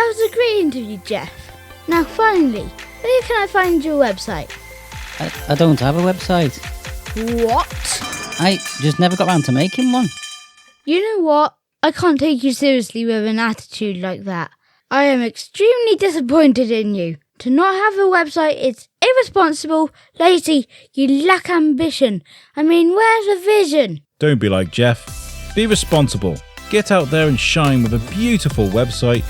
That was a great interview, Jeff. Now finally, where can I find your website? I don't have a website. What? I just never got around to making one. You know what? I can't take you seriously with an attitude like that. I am extremely disappointed in you. To not have a website is irresponsible, lazy, you lack ambition. I mean, where's the vision? Don't be like Jeff. Be responsible. Get out there and shine with a beautiful website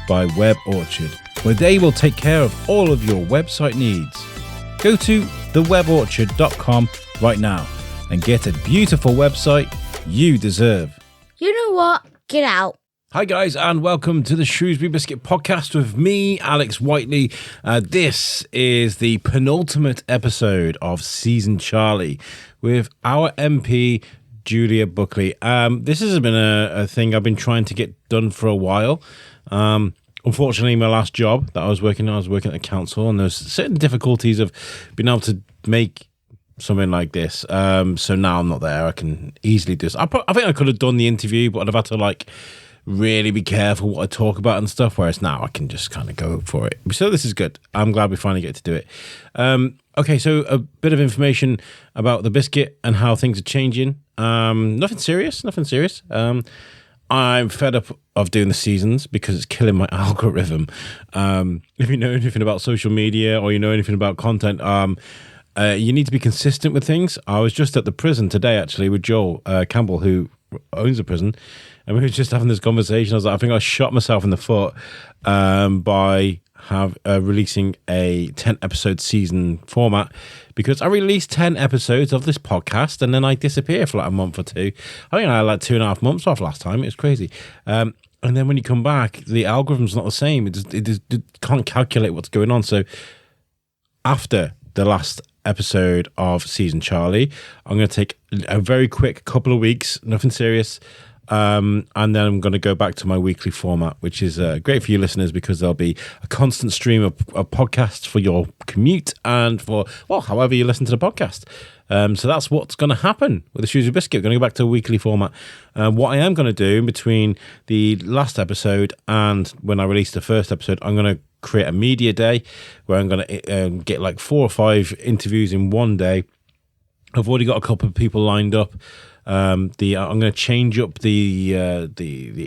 by Web Orchard, where they will take care of all of your website needs. Go to theweborchard.com right now and get a beautiful website you deserve. You know what? Get out. Hi guys, and welcome to the Shrewsbury Biscuit podcast with me, Alex Whiteley. This is the penultimate episode of Season Charlie with our MP, Julia Buckley. This has been a thing I've been trying to get done for a while. Unfortunately, my last job that I was working at the council, and there's certain difficulties of being able to make something like this. So now I'm not there. I can easily do this. I think I could have done the interview, but I'd have had to really be careful what I talk about and stuff, whereas now I can just kind of go for it. So this is good. I'm glad we finally get to do it. Okay, so a bit of information about the biscuit and how things are changing. Nothing serious. I'm fed up of doing the seasons because it's killing my algorithm. If you know anything about social media or you know anything about content, you need to be consistent with things. I was just at the prison today, actually, with Joel Campbell, who owns the prison, and we were just having this conversation. I was like, I think I shot myself in the foot by releasing a 10-episode season format, because I released 10 episodes of this podcast and then I disappear for a month or two. I think I had 2.5 months off last time. It was crazy. And then when you come back, the algorithm's not the same. It can't calculate what's going on. So after the last episode of Season Charlie, I'm going to take a very quick couple of weeks, nothing serious, and then I'm going to go back to my weekly format, which is great for you listeners, because there'll be a constant stream of podcasts for your commute and for, however you listen to the podcast. So that's what's going to happen with the Shrewsbury Biscuit. We're going to go back to a weekly format. What I am going to do in between the last episode and when I release the first episode, I'm going to create a media day where I'm going to get 4 or 5 interviews in one day. I've already got a couple of people lined up. I'm going to change up the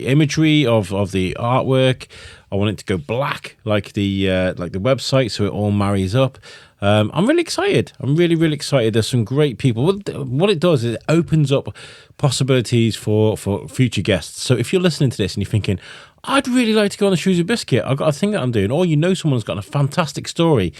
imagery of the artwork. I want it to go black like the website, so it all marries up. I'm really excited. I'm really, really excited. There's some great people. What it does is it opens up possibilities for future guests. So if you're listening to this and you're thinking, I'd really like to go on the Shrewsbury Biscuit, I've got a thing that I'm doing, or you know someone's got a fantastic story,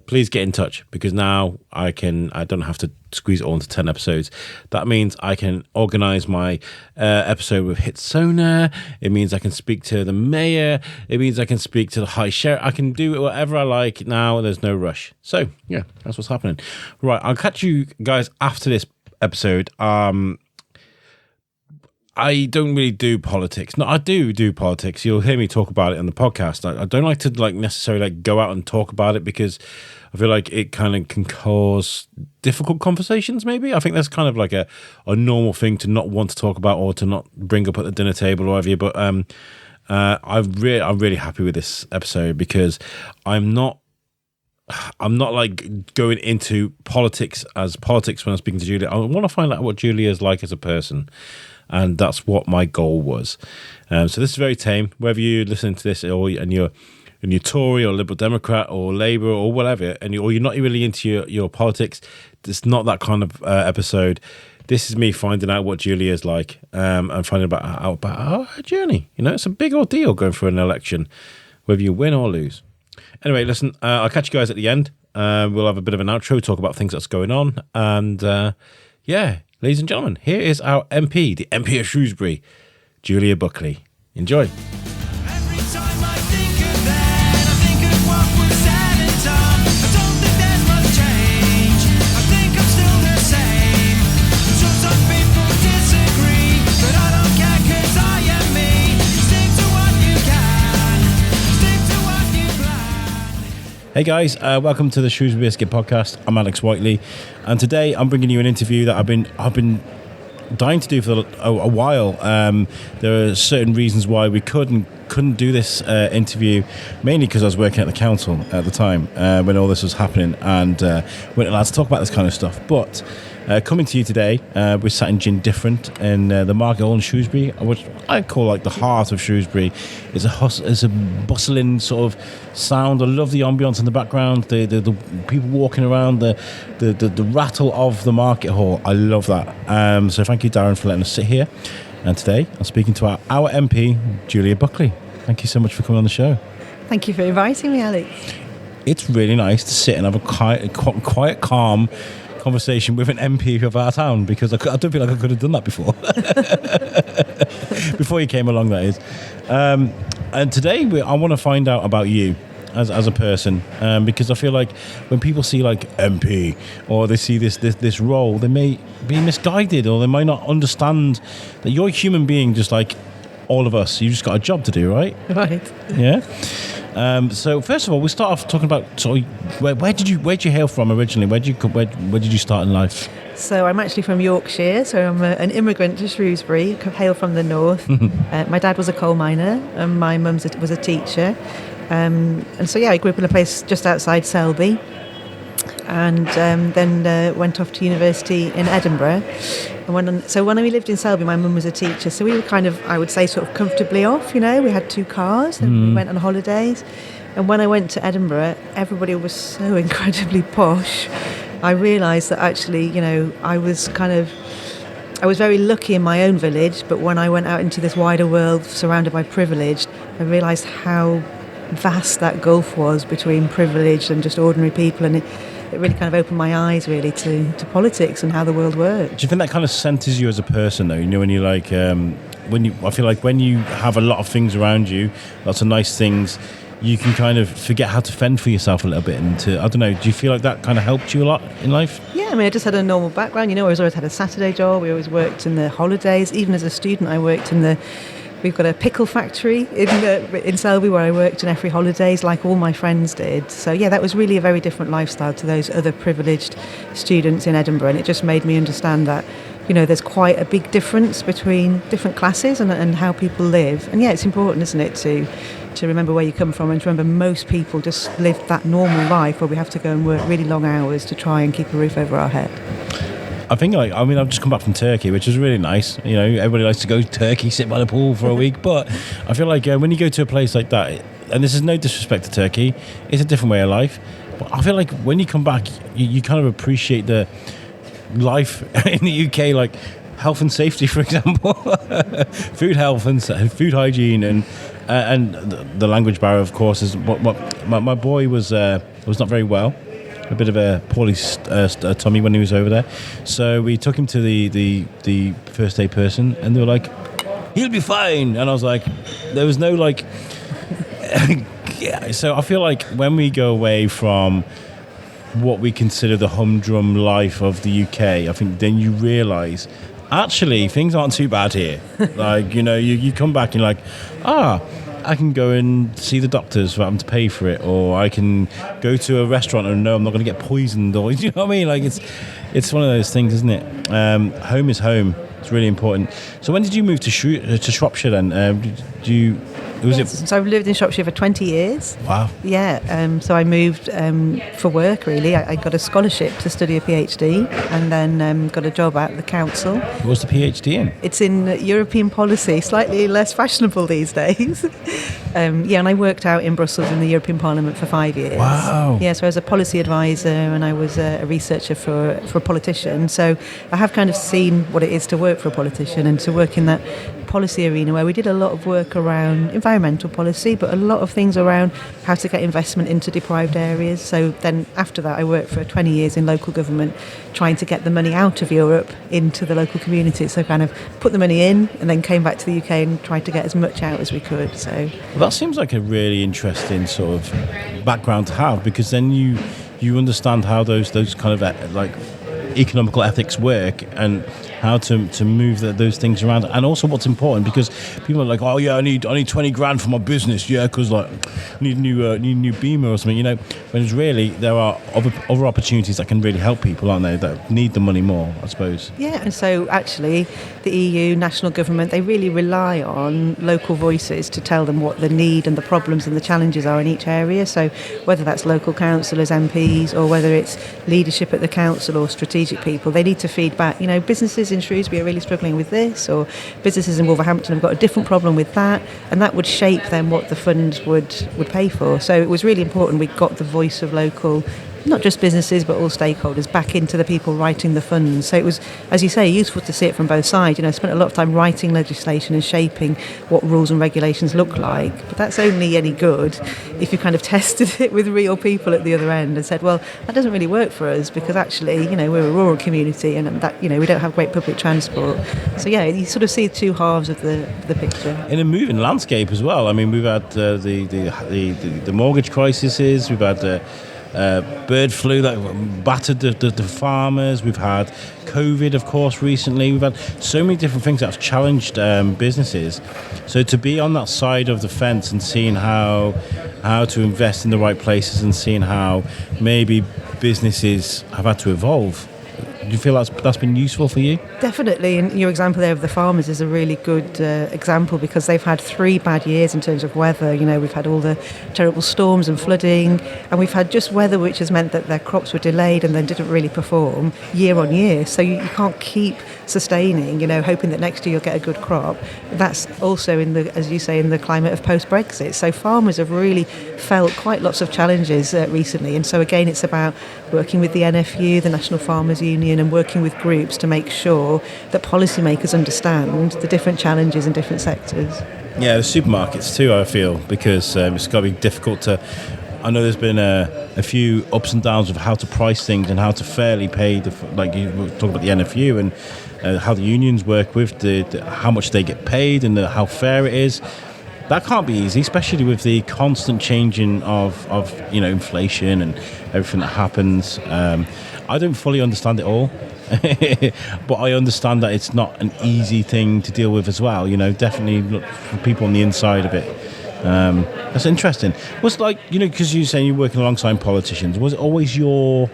please get in touch, because now I don't have to squeeze it all into 10 episodes. That means I can organise my episode with Hitsona. It means I can speak to the mayor. It means I can speak to the high sheriff. I can do whatever I like now, and there's no rush. So, yeah, that's what's happening. Right, I'll catch you guys after this episode. I don't really do politics. No, I do politics. You'll hear me talk about it on the podcast. I don't like to necessarily go out and talk about it, because I feel like it kind of can cause difficult conversations, maybe. I think that's kind of a normal thing to not want to talk about or to not bring up at the dinner table or whatever. But I'm really happy with this episode, because I'm not going into politics when I'm speaking to Julia. I want to find out what Julia is like as a person. And that's what my goal was. So this is very tame. Whether you listen to this and you're Tory or Liberal Democrat or Labour or whatever, or you're not really into your politics, it's not that kind of episode. This is me finding out what Julia is like, and finding out about her journey. It's a big ordeal going through an election, whether you win or lose. Anyway, listen, I'll catch you guys at the end. We'll have a bit of an outro, talk about things that's going on, and yeah. Ladies and gentlemen, here is our MP, the MP of Shrewsbury, Julia Buckley. Enjoy. Every time I think of that, I think of what was said and done. I don't think there's much change. I think I'm still the same. Sure, some people disagree, but I don't care, 'cause I am me. Stick to what you can. Stick to what you plan. Hey guys, welcome to the Shrewsbury Biscuit podcast. I'm Alex Whiteley, and today I'm bringing you an interview that I've been dying to do for a while. There are certain reasons why we couldn't couldn't do this interview mainly because I was working at the council at the time when all this was happening, and weren't allowed to talk about this kind of stuff. But coming to you today, we're sat in GinDifferent in the Market Hall in Shrewsbury, which I call like the heart of Shrewsbury. It's a bustling sort of sound. I love the ambience in the background, the people walking around, the rattle of the Market Hall. I love that. So thank you, Darren, for letting us sit here. And today I'm speaking to our MP, Julia Buckley. Thank you so much for coming on the show. Thank you for inviting me, Alex. It's really nice to sit and have a quiet, calm conversation with an MP of our town, because I don't feel like I could have done that before. Before you came along, that is. And today I want to find out about you as a person, because I feel like when people see like MP or they see this role, they may be misguided, or they might not understand that you're a human being just like all of us. You just got a job to do, right? Right. Yeah. So first of all, we start off talking about sort of where did you hail from originally? Where did you start in life? So I'm actually from Yorkshire, so I'm an immigrant to Shrewsbury, hail from the north. My dad was a coal miner and my mum was a teacher. And so, yeah, I grew up in a place just outside Selby, and then went off to university in Edinburgh. And when we lived in Selby, my mum was a teacher, so we were kind of, I would say, sort of comfortably off, you know. We had 2 cars and we went on holidays. And when I went to Edinburgh, everybody was so incredibly posh. I realised that actually, you know, I was very lucky in my own village, but when I went out into this wider world surrounded by privilege, I realised how vast that gulf was between privileged and just ordinary people, and it really kind of opened my eyes really to politics and how the world worked. Do you think that kind of centres you as a person, though? You know, when you like, I feel like when you have a lot of things around you, lots of nice things, you can kind of forget how to fend for yourself a little bit. And I don't know, do you feel like that kind of helped you a lot in life? Yeah, I mean, I just had a normal background. You know, I always had a Saturday job. We always worked in the holidays. Even as a student, I worked in we've got a pickle factory in Selby where I worked in every holidays, like all my friends did. So yeah, that was really a very different lifestyle to those other privileged students in Edinburgh, and it just made me understand that, you know, there's quite a big difference between different classes and how people live. And yeah, it's important, isn't it, to remember where you come from, and to remember most people just live that normal life where we have to go and work really long hours to try and keep a roof over our head. I think, I've just come back from Turkey, which is really nice. You know, everybody likes to go to Turkey, sit by the pool for a week. But I feel like when you go to a place like that, and this is no disrespect to Turkey, it's a different way of life. But I feel like when you come back, you kind of appreciate the life in the UK, like health and safety, for example, food health and food hygiene, and the language barrier, of course, is what my boy was not very well. A bit of a poorly tummy when he was over there, so we took him to the first aid person, and they were like, "He'll be fine," and I was like, there was no like. Yeah, so I feel like when we go away from what we consider the humdrum life of the UK, I think then you realise actually things aren't too bad here. Like, you know, you come back and you're like, I can go and see the doctors without having to pay for it, or I can go to a restaurant and know I'm not going to get poisoned, or you know what I mean? Like it's one of those things, isn't it? Home is home. It's really important. So when did you move to Shropshire then? So I've lived in Shropshire for 20 years. Wow. Yeah, so I moved for work, really. I got a scholarship to study a PhD, and then got a job at the council. What's the PhD in? It's in European policy, slightly less fashionable these days. Yeah, and I worked out in Brussels in the European Parliament for 5 years. Wow. Yeah, so I was a policy advisor, and I was a researcher for a politician. So I have kind of seen what it is to work for a politician and to work in that policy arena, where we did a lot of work around environmental policy, but a lot of things around how to get investment into deprived areas. So then after that, I worked for 20 years in local government, trying to get the money out of Europe into the local community. So kind of put the money in and then came back to the UK and tried to get as much out as we could. So well, that seems like a really interesting sort of background to have, because then you understand how those kind of like economical ethics work, and how to move those things around, and also what's important, because people are like, oh yeah, I need 20 grand for my business, yeah, because like I need a new Beamer or something, when it's really there are other opportunities that can really help people, aren't they, that need the money more, I suppose. Yeah, and so actually the EU, national government, they really rely on local voices to tell them what the need and the problems and the challenges are in each area. So whether that's local councillors, MPs, or whether it's leadership at the council or strategic people, they need to feed back, businesses in Shrewsbury are really struggling with this, or businesses in Wolverhampton have got a different problem with that, and that would shape then what the funds would pay for. So it was really important we got the voice of local, not just businesses but all stakeholders, back into the people writing the funds. So it was, as you say, useful to see it from both sides. I spent a lot of time writing legislation and shaping what rules and regulations look like, but that's only any good if you kind of tested it with real people at the other end and said, well, that doesn't really work for us because actually, we're a rural community and that, we don't have great public transport. So yeah, you sort of see two halves of the picture. In a moving landscape as well. I mean, we've had the mortgage crises, we've had bird flu that battered the farmers. We've had COVID, of course, recently. We've had so many different things that have challenged businesses. So to be on that side of the fence and seeing how to invest in the right places and seeing how maybe businesses have had to evolve, do you feel that's been useful for you? Definitely, and your example there of the farmers is a really good example because they've had 3 bad years in terms of weather. We've had all the terrible storms and flooding, and we've had just weather which has meant that their crops were delayed and then didn't really perform year on year. So you can't keep sustaining, hoping that next year you'll get a good crop. That's also as you say, in the climate of post-Brexit. So farmers have really felt quite lots of challenges recently, and so again it's about working with the NFU, the National Farmers Union, and working with groups to make sure that policymakers understand the different challenges in different sectors. Yeah, the supermarkets too, I feel, because it's got to be difficult to... I know there's been a few ups and downs of how to price things and how to fairly pay, like you were talking about the NFU and how the unions work with how much they get paid and how fair it is. That can't be easy, especially with the constant changing of inflation and everything that happens. I don't fully understand it all, but I understand that it's not an easy thing to deal with as well. Definitely look for people on the inside of it. That's interesting. Was like, because you're saying you're working alongside politicians, was it always your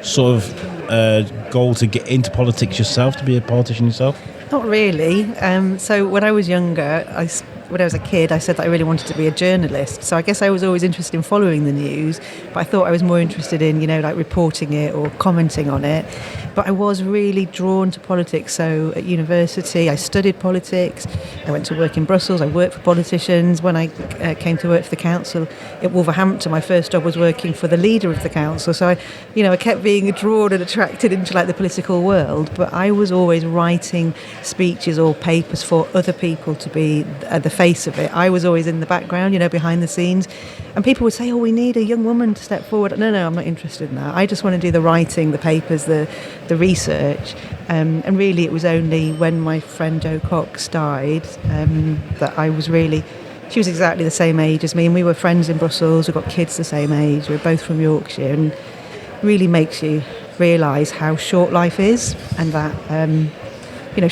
sort of goal to get into politics yourself, to be a politician yourself? Not really. So when I was younger, when I was a kid, I said that I really wanted to be a journalist. So I guess I was always interested in following the news, but I thought I was more interested in, like reporting it or commenting on it. But I was really drawn to politics. So at university, I studied politics. I went to work in Brussels. I worked for politicians. When I came to work for the council at Wolverhampton, my first job was working for the leader of the council. So I kept being drawn and attracted into like the political world. But I was always writing speeches or papers for other people to be the face of it. I was always in the background, behind the scenes. And people would say, oh, we need a young woman to step forward. No, I'm not interested in that. I just want to do the writing, the papers, the research. And really it was only when my friend Jo Cox died that I was really... She was exactly the same age as me, and we were friends in Brussels. We've got kids the same age. We're both from Yorkshire, and really makes you realise how short life is, and that...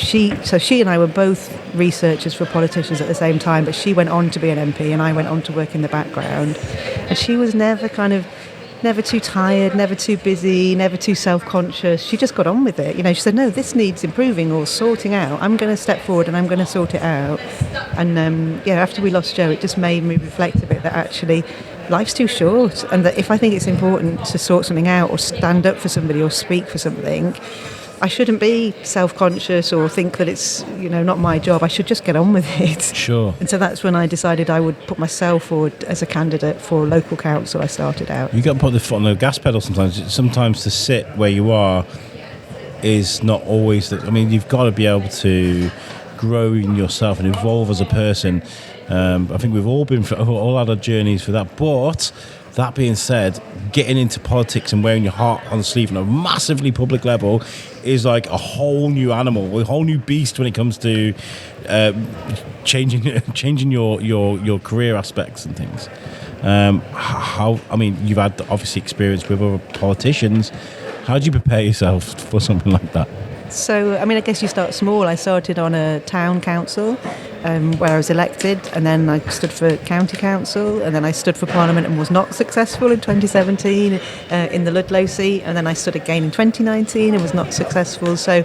she and I were both researchers for politicians at the same time, but she went on to be an MP and I went on to work in the background. And she was never too tired, never too busy, never too self-conscious. She just got on with it. She said, no, this needs improving or sorting out. I'm going to step forward and I'm going to sort it out. And after we lost Jo, it just made me reflect a bit that actually life's too short, and that if I think it's important to sort something out or stand up for somebody or speak for something, I shouldn't be self-conscious or think that it's, not my job. I should just get on with it. Sure. And so that's when I decided I would put myself forward as a candidate for local council. I started out. You got to put the foot on the gas pedal sometimes. Sometimes to sit where you are is not always... you've got to be able to grow in yourself and evolve as a person. I think we've all all had our journeys for that. But... that being said, getting into politics and wearing your heart on the sleeve on a massively public level is like a whole new animal, a whole new beast when it comes to changing your career aspects and things. You've had obviously experience with other politicians. How do you prepare yourself for something like that? So, I mean, I guess you start small. I started on a town council where I was elected, and then I stood for county council, and then I stood for Parliament and was not successful in 2017 in the Ludlow seat, and then I stood again in 2019 and was not successful. So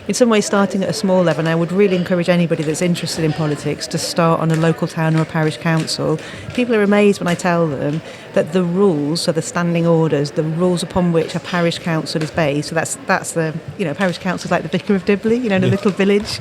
in some ways, starting at a small level, and I would really encourage anybody that's interested in politics to start on a local town or a parish council. People are amazed when I tell them that the rules, so the standing orders, the rules upon which a parish council is based, so that's the, parish council is like the Vicar of Dibley, in a little village.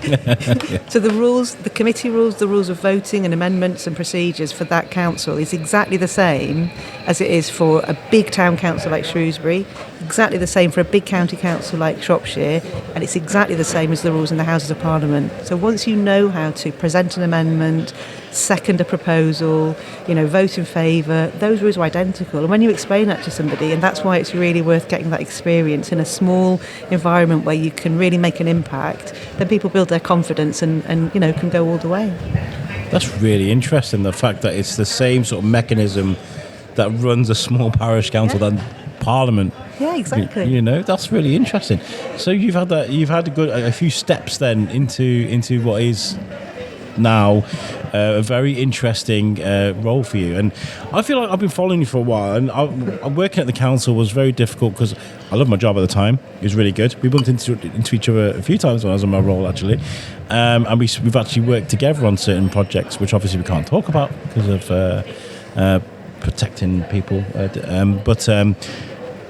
So the rules, the committee rules, the rules of voting and amendments and procedures for that council is exactly the same as it is for a big town council like Shrewsbury, exactly the same for a big county council like Shropshire, and it's exactly the same as the rules in the Houses of Parliament. So once you know how to present an amendment, second a proposal, vote in favour, those rules are identical. And when you explain that to somebody, and that's why it's really worth getting that experience in a small environment where you can really make an impact, then people build their confidence and can go all the way. That's really interesting, the fact that it's the same sort of mechanism that runs a small parish council than Parliament. Yeah, exactly. That's really interesting. So you've had a few steps then into what is now a very interesting role for you. And I feel like I've been following you for a while, and I'm working at the council was very difficult because I loved my job at the time. It was really good. We bumped into each other a few times when I was in my role, actually, and we've actually worked together on certain projects, which obviously we can't talk about because of protecting people, but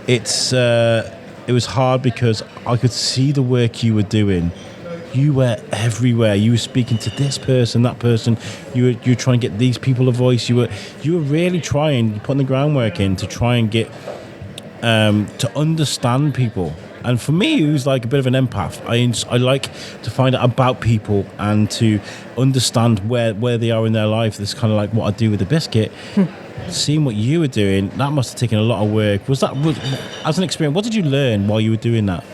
it was hard because I could see the work you were doing. You were everywhere. You were speaking to this person, that person. You were trying to get these people a voice. You were really trying, putting the groundwork in to try and get to understand people. And for me, it was like a bit of an empath. I like to find out about people and to understand where they are in their life. This is kind of like what I do with the biscuit. Seeing what you were doing, that must have taken a lot of work. As an experience, what did you learn while you were doing that?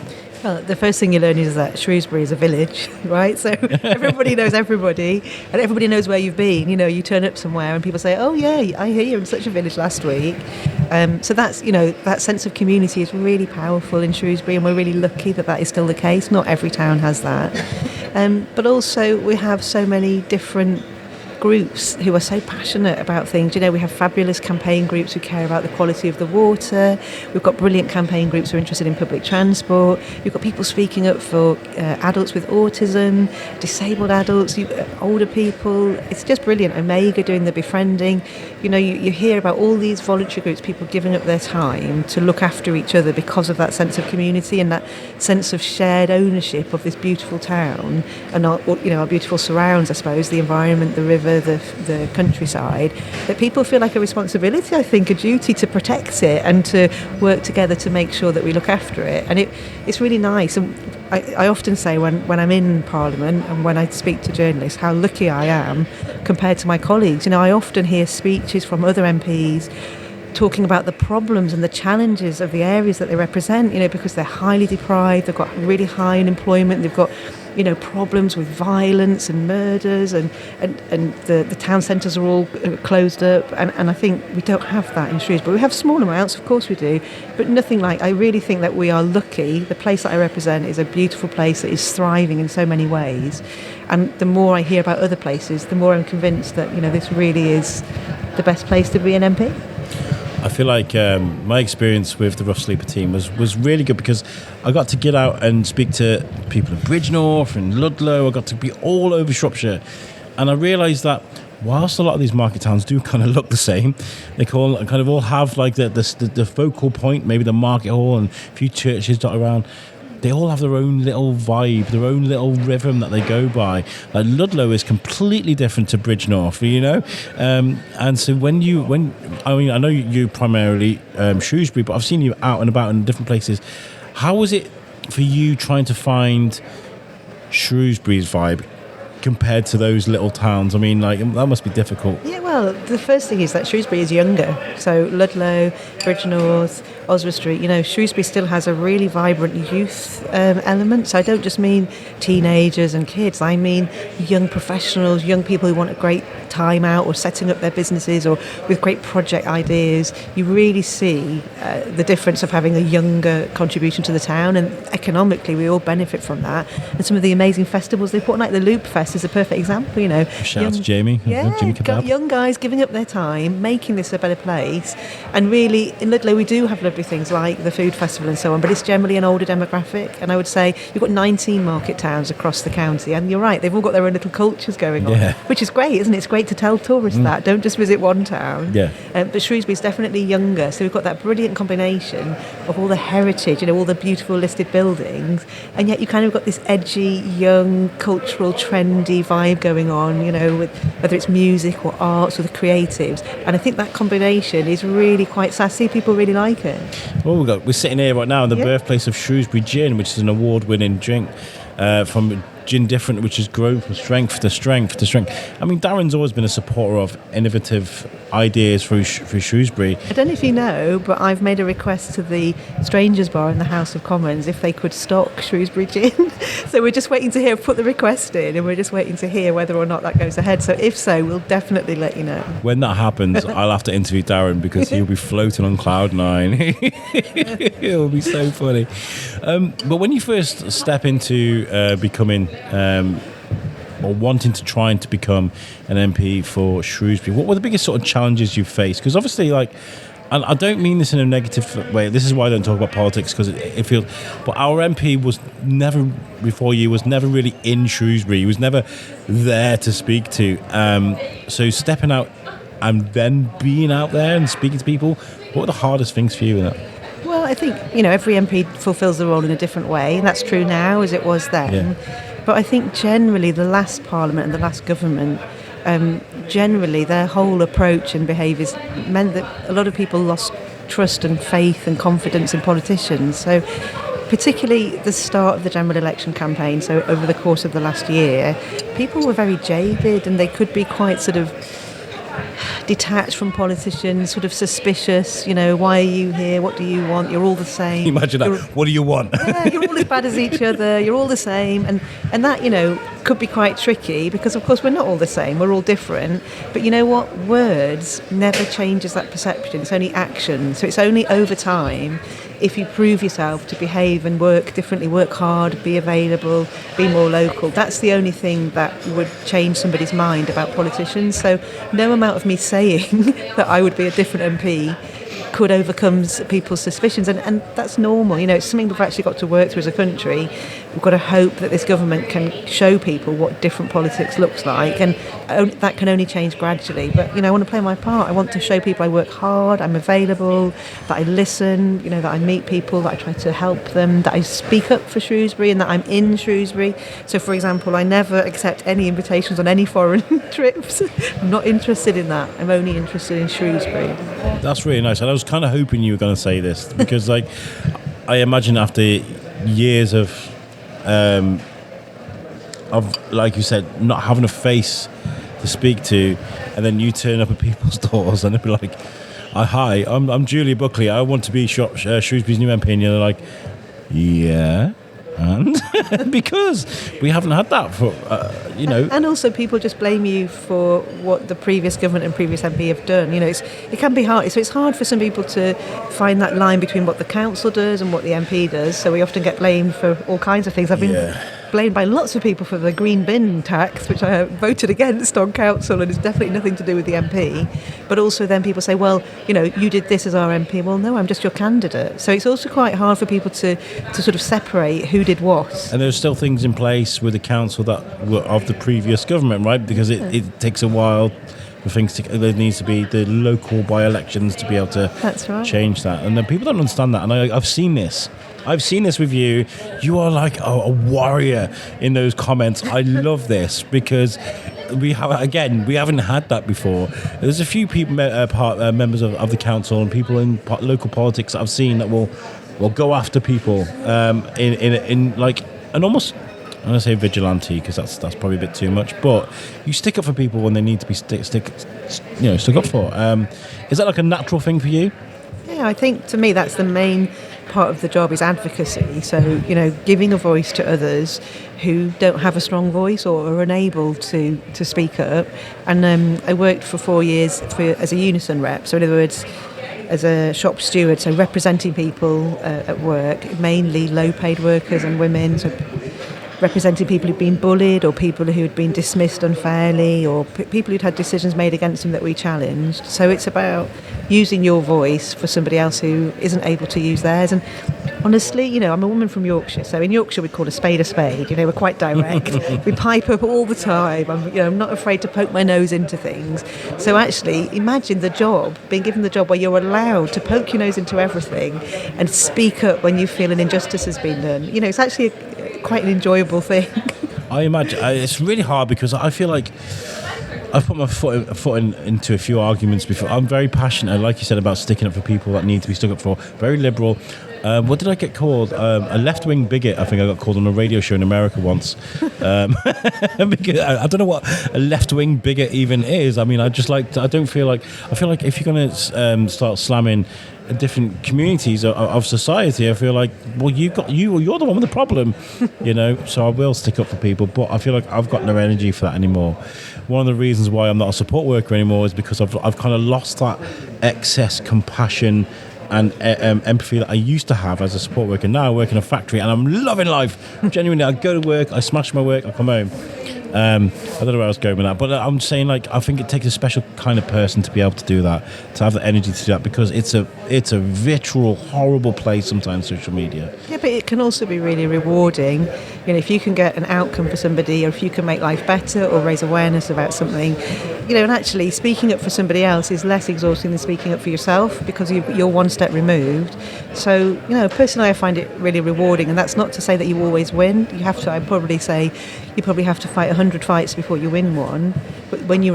Well, the first thing you learn is that Shrewsbury is a village, right? So everybody knows everybody, and everybody knows where you've been. You turn up somewhere and people say, "Oh yeah, I hear you in such a village last week." So that's that sense of community is really powerful in Shrewsbury, and we're really lucky that is still the case. Not every town has that, but also we have so many different groups who are so passionate about things. We have fabulous campaign groups who care about the quality of the water. We've got brilliant campaign groups who are interested in public transport. We've got people speaking up for adults with autism, disabled adults, older people. It's just brilliant. Omega doing the befriending. You hear about all these voluntary groups, people giving up their time to look after each other because of that sense of community and that sense of shared ownership of this beautiful town and our beautiful surrounds, I suppose, the environment, the river, the countryside, that people feel like a responsibility, I think, a duty to protect it and to work together to make sure that we look after it. And it's really nice. And I often say when I'm in Parliament and when I speak to journalists how lucky I am compared to my colleagues. I often hear speeches from other MPs talking about the problems and the challenges of the areas that they represent, because they're highly deprived, they've got really high unemployment, they've got problems with violence and murders, and the town centres are all closed up, and I think we don't have that in Shrewsbury. We have small amounts, of course we do, but nothing like. I really think that we are lucky. The place that I represent is a beautiful place that is thriving in so many ways, and the more I hear about other places, the more I'm convinced that this really is the best place to be an MP. I feel like my experience with the Rough Sleeper team was really good because I got to get out and speak to people in Bridgnorth and Ludlow. I got to be all over Shropshire, and I realised that whilst a lot of these market towns do kind of look the same, they kind of all have like the focal point, maybe the market hall and a few churches dotted around. They all have their own little vibe, their own little rhythm that they go by. Like Ludlow is completely different to Bridgnorth, and so I know you primarily Shrewsbury, but I've seen you out and about in different places. How was it for you trying to find Shrewsbury's vibe, compared to those little towns? I mean, like, that must be difficult. Yeah, well, the first thing is that Shrewsbury is younger. So Ludlow, Bridgnorth, Oswald Street, Shrewsbury still has a really vibrant youth element. So I don't just mean teenagers and kids. I mean young professionals, young people who want a great time out or setting up their businesses or with great project ideas. You really see the difference of having a younger contribution to the town, and economically we all benefit from that. And some of the amazing festivals they put on, like the Loop Fest is a perfect example, Shout out to Jamie. Jimmy Kebab. Got young guys giving up their time, making this a better place. And really, in Ludlow we do have lovely things like the food festival and so on, but it's generally an older demographic. And I would say you've got 19 market towns across the county, and you're right, they've all got their own little cultures going on, which is great, isn't it? It's great to tell tourists that. Don't just visit one town. But Shrewsbury's definitely younger, so we've got that brilliant combination of all the heritage, all the beautiful listed buildings, and yet you kind of got this edgy, young, cultural, trendy vibe going on, with whether it's music or arts or the creatives. And I think that combination is really quite sassy. People really like it. Well, we're sitting here right now in the birthplace of Shrewsbury Gin, which is an award-winning drink from GinDifferent, which has grown from strength to strength to strength. I mean, Darren's always been a supporter of innovative ideas through Shrewsbury. I don't know if you know, but I've made a request to the Strangers Bar in the House of Commons if they could stock Shrewsbury gin. So we're just waiting to hear, put the request in, and we're just waiting to hear whether or not that goes ahead. So if so, we'll definitely let you know. When that happens, I'll have to interview Darren because he'll be floating on cloud nine. It'll be so funny. But when you first step into becoming or wanting to try and to become an MP for Shrewsbury, what were the biggest sort of challenges you faced? Because obviously, and I don't mean this in a negative way. This is why I don't talk about politics, because it feels. But our MP was never really in Shrewsbury. He was never there to speak to. So stepping out and then being out there and speaking to people, what were the hardest things for you in that? Well, I think every MP fulfills the role in a different way, and that's true now as it was then. Yeah. But I think generally the last Parliament and the last government, generally their whole approach and behaviours meant that a lot of people lost trust and faith and confidence in politicians. So particularly the start of the general election campaign, so over the course of the last year, people were very jaded, and they could be quite sort of detached from politicians, sort of suspicious, why are you here, what do you want, you're all the same. Imagine that, what do you want? Yeah, you're all as bad as each other, you're all the same, and that, could be quite tricky, because of course we're not all the same, we're all different, but you know what, words never changes that perception, it's only action, so it's only over time, if you prove yourself to behave and work differently, work hard, be available, be more local, that's the only thing that would change somebody's mind about politicians. So no amount of me saying that I would be a different MP could overcome people's suspicions, and that's normal. It's something we've actually got to work through as a country. We've got to hope that this government can show people what different politics looks like, and that can only change gradually. But I want to play my part. I want to show people I work hard, I'm available, that I listen, that I meet people, that I try to help them, that I speak up for Shrewsbury, and that I'm in Shrewsbury. So, for example, I never accept any invitations on any foreign trips. I'm not interested in that. I'm only interested in Shrewsbury. That's really nice. And I was kind of hoping you were going to say this, because I imagine after years of like you said, not having a face to speak to, and then you turn up at people's doors and they'll be like, hi, I'm Julia Buckley, I want to be Shrewsbury's new MP, and you're like, yeah, and because we haven't had that for and also people just blame you for what the previous government and previous MP have done. It can be hard, so it's hard for some people to find that line between what the council does and what the MP does, so we often get blamed for all kinds of things. I've been blamed by lots of people for the green bin tax, which I voted against on council, and it's definitely nothing to do with the MP. But also then people say, well, you did this as our MP. Well, no, I'm just your candidate. So it's also quite hard for people to sort of separate who did what. And there's still things in place with the council that were of the previous government, right? Because it takes a while for things to. There needs to be the local by-elections to be able to change that. And then people don't understand that. And I've seen this. I've seen this with you. You are like a warrior in those comments. I love this because we haven't had that before. There's a few people, members of the council and people in local politics that I've seen that will go after people in like an almost I'm going to say vigilante because that's probably a bit too much, but you stick up for people when they need to be stuck up for. Is that like a natural thing for you? Yeah, I think to me that's the main part of the job is advocacy. So, giving a voice to others who don't have a strong voice or are unable to speak up. And I worked for 4 years as a Unison rep. So in other words, as a shop steward, so representing people at work, mainly low-paid workers and women, so representing people who'd been bullied or people who'd been dismissed unfairly or people who'd had decisions made against them that we challenged. So it's about using your voice for somebody else who isn't able to use theirs. And honestly, I'm a woman from Yorkshire, so in Yorkshire we call a spade a spade. We're quite direct. We pipe up all the time. I'm not afraid to poke my nose into things. So actually, imagine being given the job where you're allowed to poke your nose into everything and speak up when you feel an injustice has been done. It's actually quite an enjoyable thing. I imagine it's really hard because I feel like I've put my foot into a few arguments before. I'm very passionate, like you said, about sticking up for people that need to be stuck up for. Very liberal. What did I get called? A left-wing bigot, I think I got called on a radio show in America once. Because I don't know what a left-wing bigot even is. I mean, I feel like if you're going to start slamming different communities of society, I feel like, well, you're the one with the problem, so I will stick up for people, but I feel like I've got no energy for that anymore. One of the reasons why I'm not a support worker anymore is because I've kind of lost that excess compassion and empathy that I used to have as a support worker. Now I work in a factory and I'm loving life. Genuinely, I go to work, I smash my work, I come home. I don't know where I was going with that, but I'm saying, like, I think it takes a special kind of person to be able to do that, to have the energy to do that, because it's a vitriol, horrible place sometimes, social media. Yeah, but it can also be really rewarding. If you can get an outcome for somebody, or if you can make life better or raise awareness about something, and actually speaking up for somebody else is less exhausting than speaking up for yourself because you're one step removed. So, personally, I find it really rewarding, and that's not to say that you always win. I'd probably say you probably have to fight 100 fights before you win one. But when you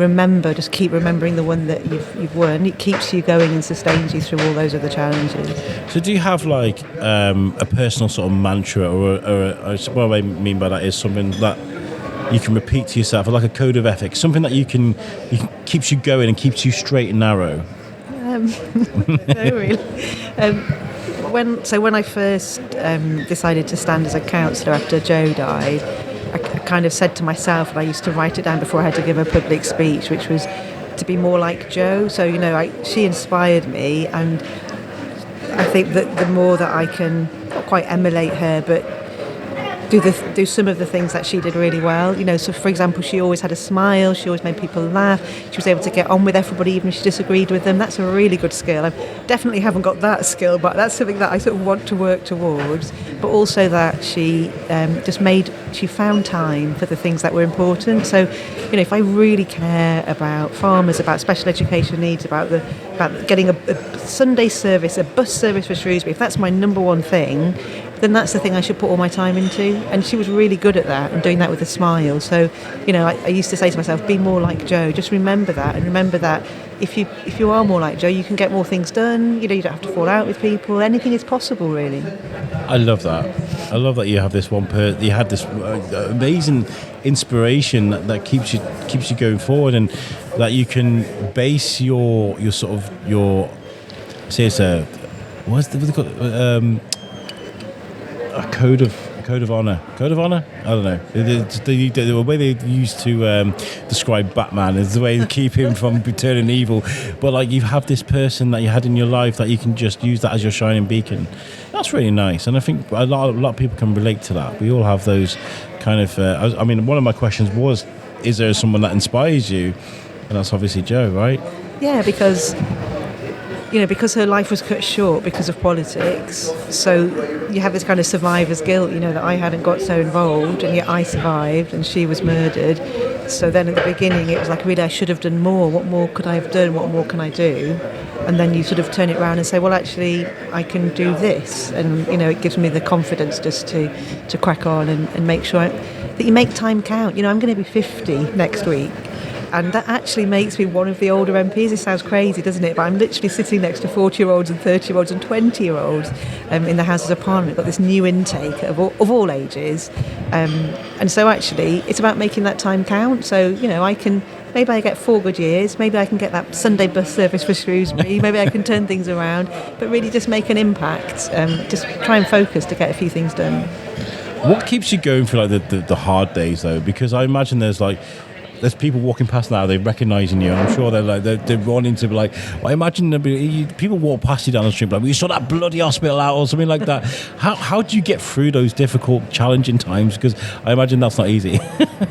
just keep remembering the one that you've won. It keeps you going and sustains you through all those other challenges. So do you have like a personal sort of mantra, or what I mean by that is something that you can repeat to yourself, or like a code of ethics, something that you can keeps you going and keeps you straight and narrow? No, really. When I first decided to stand as a counsellor after Jo died, I kind of said to myself, and I used to write it down before I had to give a public speech, which was to be more like Jo. So, she inspired me, and I think that the more that I can, not quite emulate her, but do some of the things that she did really well. So for example, she always had a smile, she always made people laugh, she was able to get on with everybody even if she disagreed with them. That's a really good skill. I definitely haven't got that skill, but that's something that I sort of want to work towards. But also that she she found time for the things that were important. So, if I really care about farmers, about special education needs, about getting a Sunday service, a bus service for Shrewsbury, if that's my number one thing, then that's the thing I should put all my time into. And she was really good at that and doing that with a smile. So, I used to say to myself, be more like Jo. Just remember that, and remember that if you are more like Jo, you can get more things done. You don't have to fall out with people. Anything is possible, really. I love that. I love that you have this you had this amazing inspiration that keeps you going forward, and that you can base your say it's a what's it called? A code of honor. Code of honor? I don't know. The way they used to describe Batman is the way to keep him from turning evil. But like, you have this person that you had in your life that you can just use that as your shining beacon. That's really nice, and I think a lot of people can relate to that. We all have those kind of. I mean, one of my questions was, is there someone that inspires you? And that's obviously Jo, right? Yeah, because her life was cut short because of politics. So you have this kind of survivor's guilt, that I hadn't got so involved, and yet I survived and she was murdered. So then at the beginning it was like, really, I should have done more. What more could I have done? What more can I do? And then you sort of turn it around and say, well, actually, I can do this. And, it gives me the confidence just to crack on and make sure that you make time count. I'm going to be 50 next week. And that actually makes me one of the older MPs. It sounds crazy, doesn't it? But I'm literally sitting next to 40-year-olds and 30-year-olds and 20-year-olds in the Houses of Parliament. Got this new intake of all ages. And so actually, it's about making that time count. So, maybe I get 4 good years, maybe I can get that Sunday bus service for Shrewsbury, maybe I can turn things around, but really just make an impact, just try and focus to get a few things done. What keeps you going for like the hard days though? Because I imagine there's people walking past now, they're recognising you. I'm sure they're running to be like, I imagine people walk past you down the street like, we saw that bloody hospital out or something like that. How do you get through those difficult, challenging times? Because I imagine that's not easy.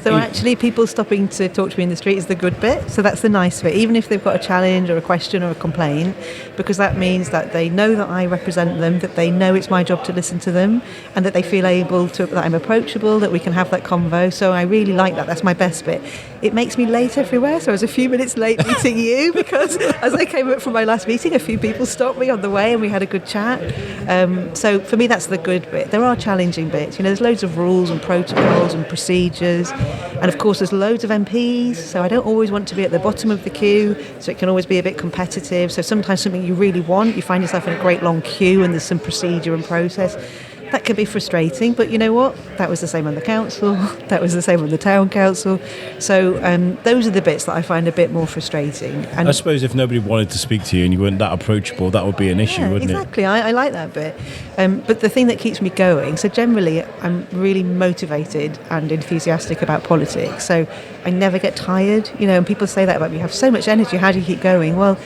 So actually people stopping to talk to me in the street is the good bit. So that's the nice bit, even if they've got a challenge or a question or a complaint, because that means that they know that I represent them, that they know it's my job to listen to them, and that they feel that I'm approachable, that we can have that convo. So I really like that. That's my best bit. It makes me late everywhere, so I was a few minutes late meeting you because as I came up from my last meeting, a few people stopped me on the way and we had a good chat. So for me, that's the good bit. There are challenging bits. There's loads of rules and protocols and procedures, and of course there's loads of MPs, so I don't always want to be at the bottom of the queue, so it can always be a bit competitive. So sometimes something you really want, you find yourself in a great long queue and there's some procedure and process. That can be frustrating, but you know what? That was the same on the council. That was the same on the town council. So those are the bits that I find a bit more frustrating. And I suppose if nobody wanted to speak to you and you weren't that approachable, that would be an issue, wouldn't exactly. I like that bit. But the thing that keeps me going, so generally I'm really motivated and enthusiastic about politics. So I never get tired. And people say that about me. You have so much energy. How do you keep going? Well,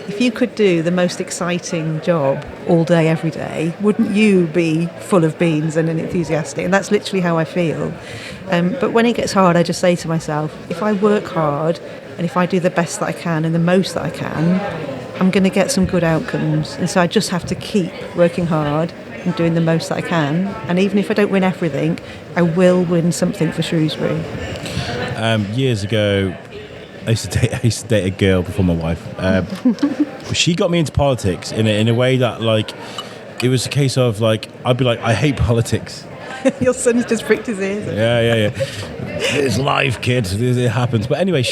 if you could do the most exciting job all day, every day, wouldn't you be full of beans and enthusiastic? And that's literally how I feel. But when it gets hard, I just say to myself, if I work hard and if I do the best that I can and the most that I can, I'm going to get some good outcomes. And so I just have to keep working hard and doing the most that I can. And even if I don't win everything, I will win something for Shrewsbury. Years ago, I used to date a girl before my wife. She got me into politics in a way that, like, it was a case of, like, I'd be like, I hate politics. Your son's just pricked his ears. Yeah. It's live, kid. It happens. But anyway,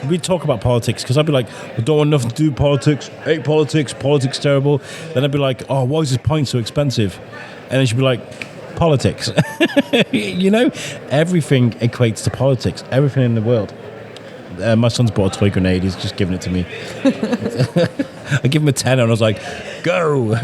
we'd talk about politics because I'd be like, I don't want nothing to do with politics. Hate politics. Politics terrible. Then I'd be like, oh, why is this pint so expensive? And then she'd be like, politics. Everything equates to politics. Everything in the world. My son's bought a toy grenade. He's just giving it to me. I give him a tenner and I was like, go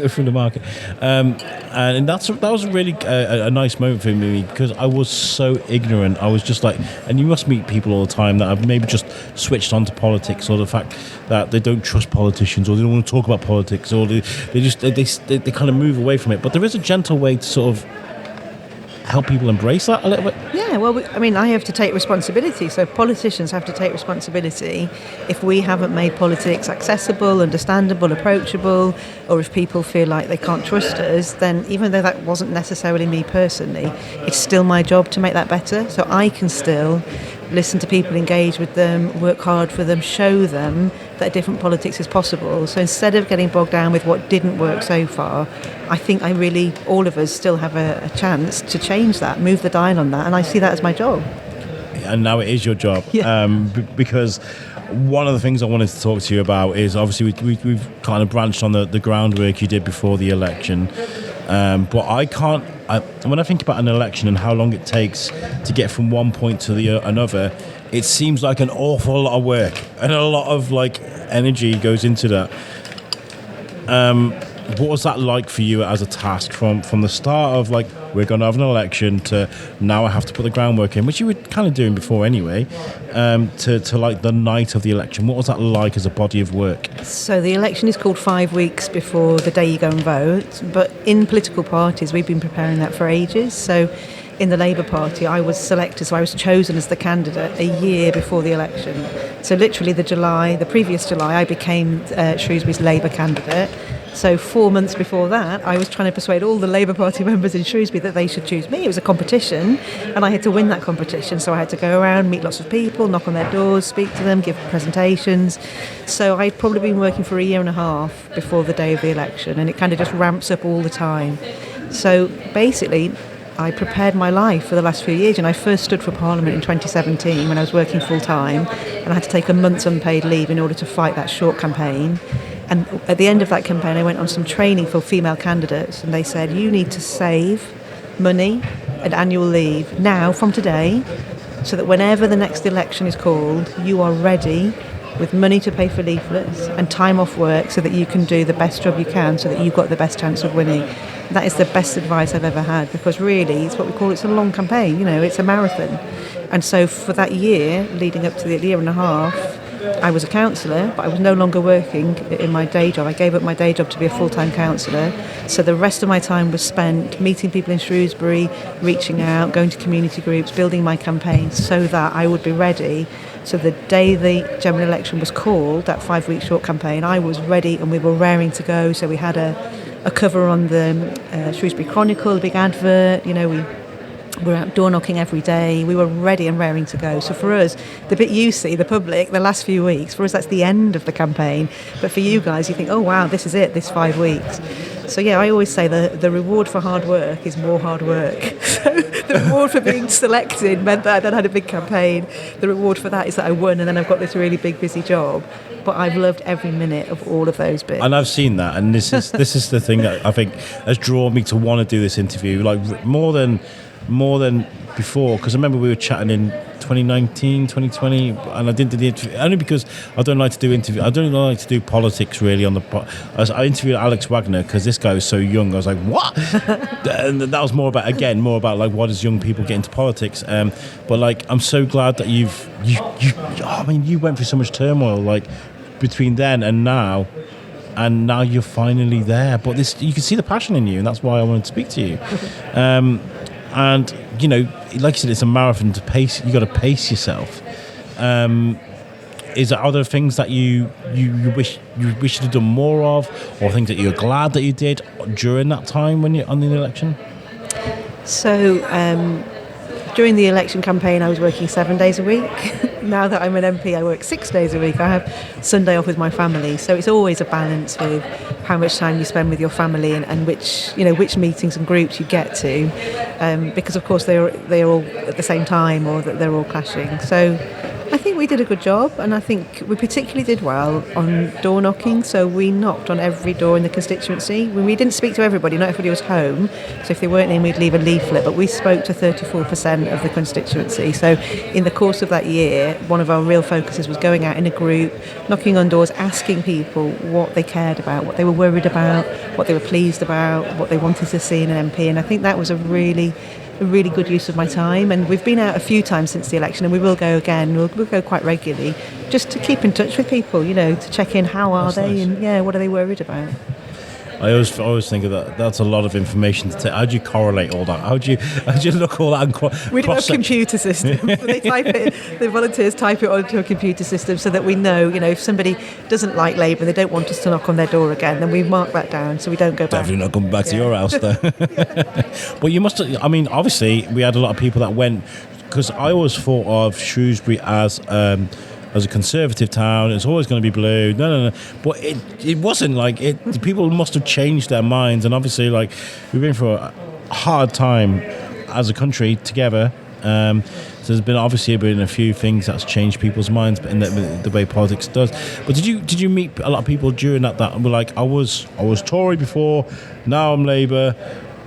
through the market. And that was really a nice moment for me because I was so ignorant. I was just like, and you must meet people all the time that have maybe just switched on to politics, or the fact that they don't trust politicians, or they don't want to talk about politics, or they kind of move away from it. But there is a gentle way to sort of help people embrace that a little bit. Yeah, well, I have to take responsibility. So politicians have to take responsibility if we haven't made politics accessible, understandable, approachable, or if people feel like they can't trust us, then even though that wasn't necessarily me personally, it's still my job to make that better. So I can still listen to people, engage with them, work hard for them, show them that different politics is possible. So instead of getting bogged down with what didn't work so far, I think all of us still have a chance to change that, move the dial on that, and I see that as my job. And now it is your job. Yeah. Because one of the things I wanted to talk to you about is obviously we've kind of branched on the groundwork you did before the election. But when I think about an election and how long it takes to get from one point to another, it seems like an awful lot of work and a lot of energy goes into that. What was that like for you as a task from the start of we're going to have an election to now I have to put the groundwork in, which you were kind of doing before anyway, to the night of the election? What was that like as a body of work? So the election is called 5 weeks before the day you go and vote, but in political parties we've been preparing that for ages. So in the Labour Party I was selected, so I was chosen as the candidate a year before the election. So literally the previous July I became Shrewsbury's Labour candidate. So 4 months before that, I was trying to persuade all the Labour Party members in Shrewsbury that they should choose me. It was a competition, and I had to win that competition. So I had to go around, meet lots of people, knock on their doors, speak to them, give presentations. So I'd probably been working for a year and a half before the day of the election, and it kind of just ramps up all the time. So basically, I prepared my life for the last few years. And I first stood for Parliament in 2017 when I was working full time, and I had to take a month's unpaid leave in order to fight that short campaign. And at the end of that campaign, I went on some training for female candidates, and they said, you need to save money and annual leave now from today, so that whenever the next election is called, you are ready with money to pay for leaflets and time off work so that you can do the best job you can, so that you've got the best chance of winning. That is the best advice I've ever had, because really it's what we call, it's a long campaign, it's a marathon. And so for that year, leading up to the year and a half, I was a councillor, but I was no longer working in my day job. I gave up my day job to be a full-time councillor. So the rest of my time was spent meeting people in Shrewsbury, reaching out, going to community groups, building my campaign so that I would be ready. So the day the general election was called, that 5-week short campaign, I was ready and we were raring to go. So we had a cover on the Shrewsbury Chronicle, a big advert, we were out door knocking every day. We were ready and raring to go. So for us, the bit you see, the public, the last few weeks, for us that's the end of the campaign. But for you guys, you think, oh wow, this is it, this 5 weeks. So yeah, I always say the reward for hard work is more hard work. So the reward for being selected meant that I then had a big campaign. The reward for that is that I won, and then I've got this really big busy job. But I've loved every minute of all of those bits. And I've seen that, and this is the thing that I think has drawn me to want to do this interview, like more than before, because I remember we were chatting in 2019, 2020, and I didn't do the interview only because I don't like to do interview. I don't like to do politics really on the. I interviewed Alex Wagner because this guy was so young. I was like, what? And that was more about like what does young people get into politics. But like, I'm so glad that you went through so much turmoil like between then and now. And now you're finally there. But you can see the passion in you, and that's why I wanted to speak to you. And like you said, it's a marathon to pace. You got to pace yourself. Is there other things that you wish you'd have done more of, or things that you're glad that you did during that time when you're on the election? So during the election campaign, I was working 7 days a week. Now that I'm an MP, I work 6 days a week. I have Sunday off with my family. So it's always a balance with how much time you spend with your family and which meetings and groups you get to. Because, of course, they're all at the same time, or that they're all clashing. So I think we did a good job, and I think we particularly did well on door knocking. So we knocked on every door in the constituency. We didn't speak to everybody, not everybody was home. So if they weren't in, we'd leave a leaflet, but we spoke to 34% of the constituency. So in the course of that year, one of our real focuses was going out in a group, knocking on doors, asking people what they cared about, what they were worried about, what they were pleased about, what they wanted to see in an MP. And I think that was a really good use of my time. And we've been out a few times since the election, and we will go again. We'll go quite regularly, just to keep in touch with people, to check in, how are they, nice. And what are they worried about. I always think of that. That's a lot of information to take. How do you correlate all that? How do you look all that and we do have a computer system. So they type it. The volunteers type it onto a computer system so that we know. If somebody doesn't like Labour and they don't want us to knock on their door again, then we mark that down so we don't go back. Definitely not coming back to your house though. But you must. I mean, obviously, we had a lot of people that went, because I always thought of Shrewsbury as a conservative town. It's always going to be blue. No. But it wasn't like it. People must have changed their minds, and obviously, like, we've been through a hard time as a country together. So there's been a few things that's changed people's minds, but in the way politics does. But did you meet a lot of people during that were like, I was Tory before, now I'm Labour?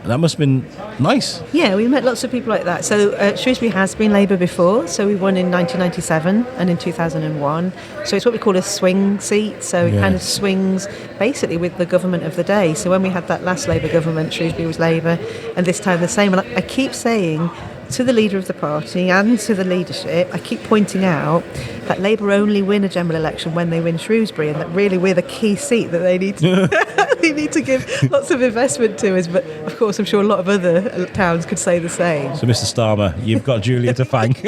That must have been nice. Yeah, we met lots of people like that. So Shrewsbury has been Labour before. So we won in 1997 and in 2001. So it's what we call a swing seat. So it kind of swings basically with the government of the day. So when we had that last Labour government, Shrewsbury was Labour, and this time the same. And I keep saying to the leader of the party and to the leadership, I keep pointing out that Labour only win a general election when they win Shrewsbury, and that really we're the key seat that they need to they need to give lots of investment to us. But of course, I'm sure a lot of other towns could say the same. So, Mr. Starmer, you've got Julia to thank.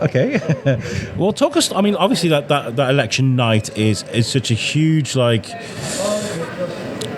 Okay. Well, talk us. I mean, obviously that election night is such a huge, like,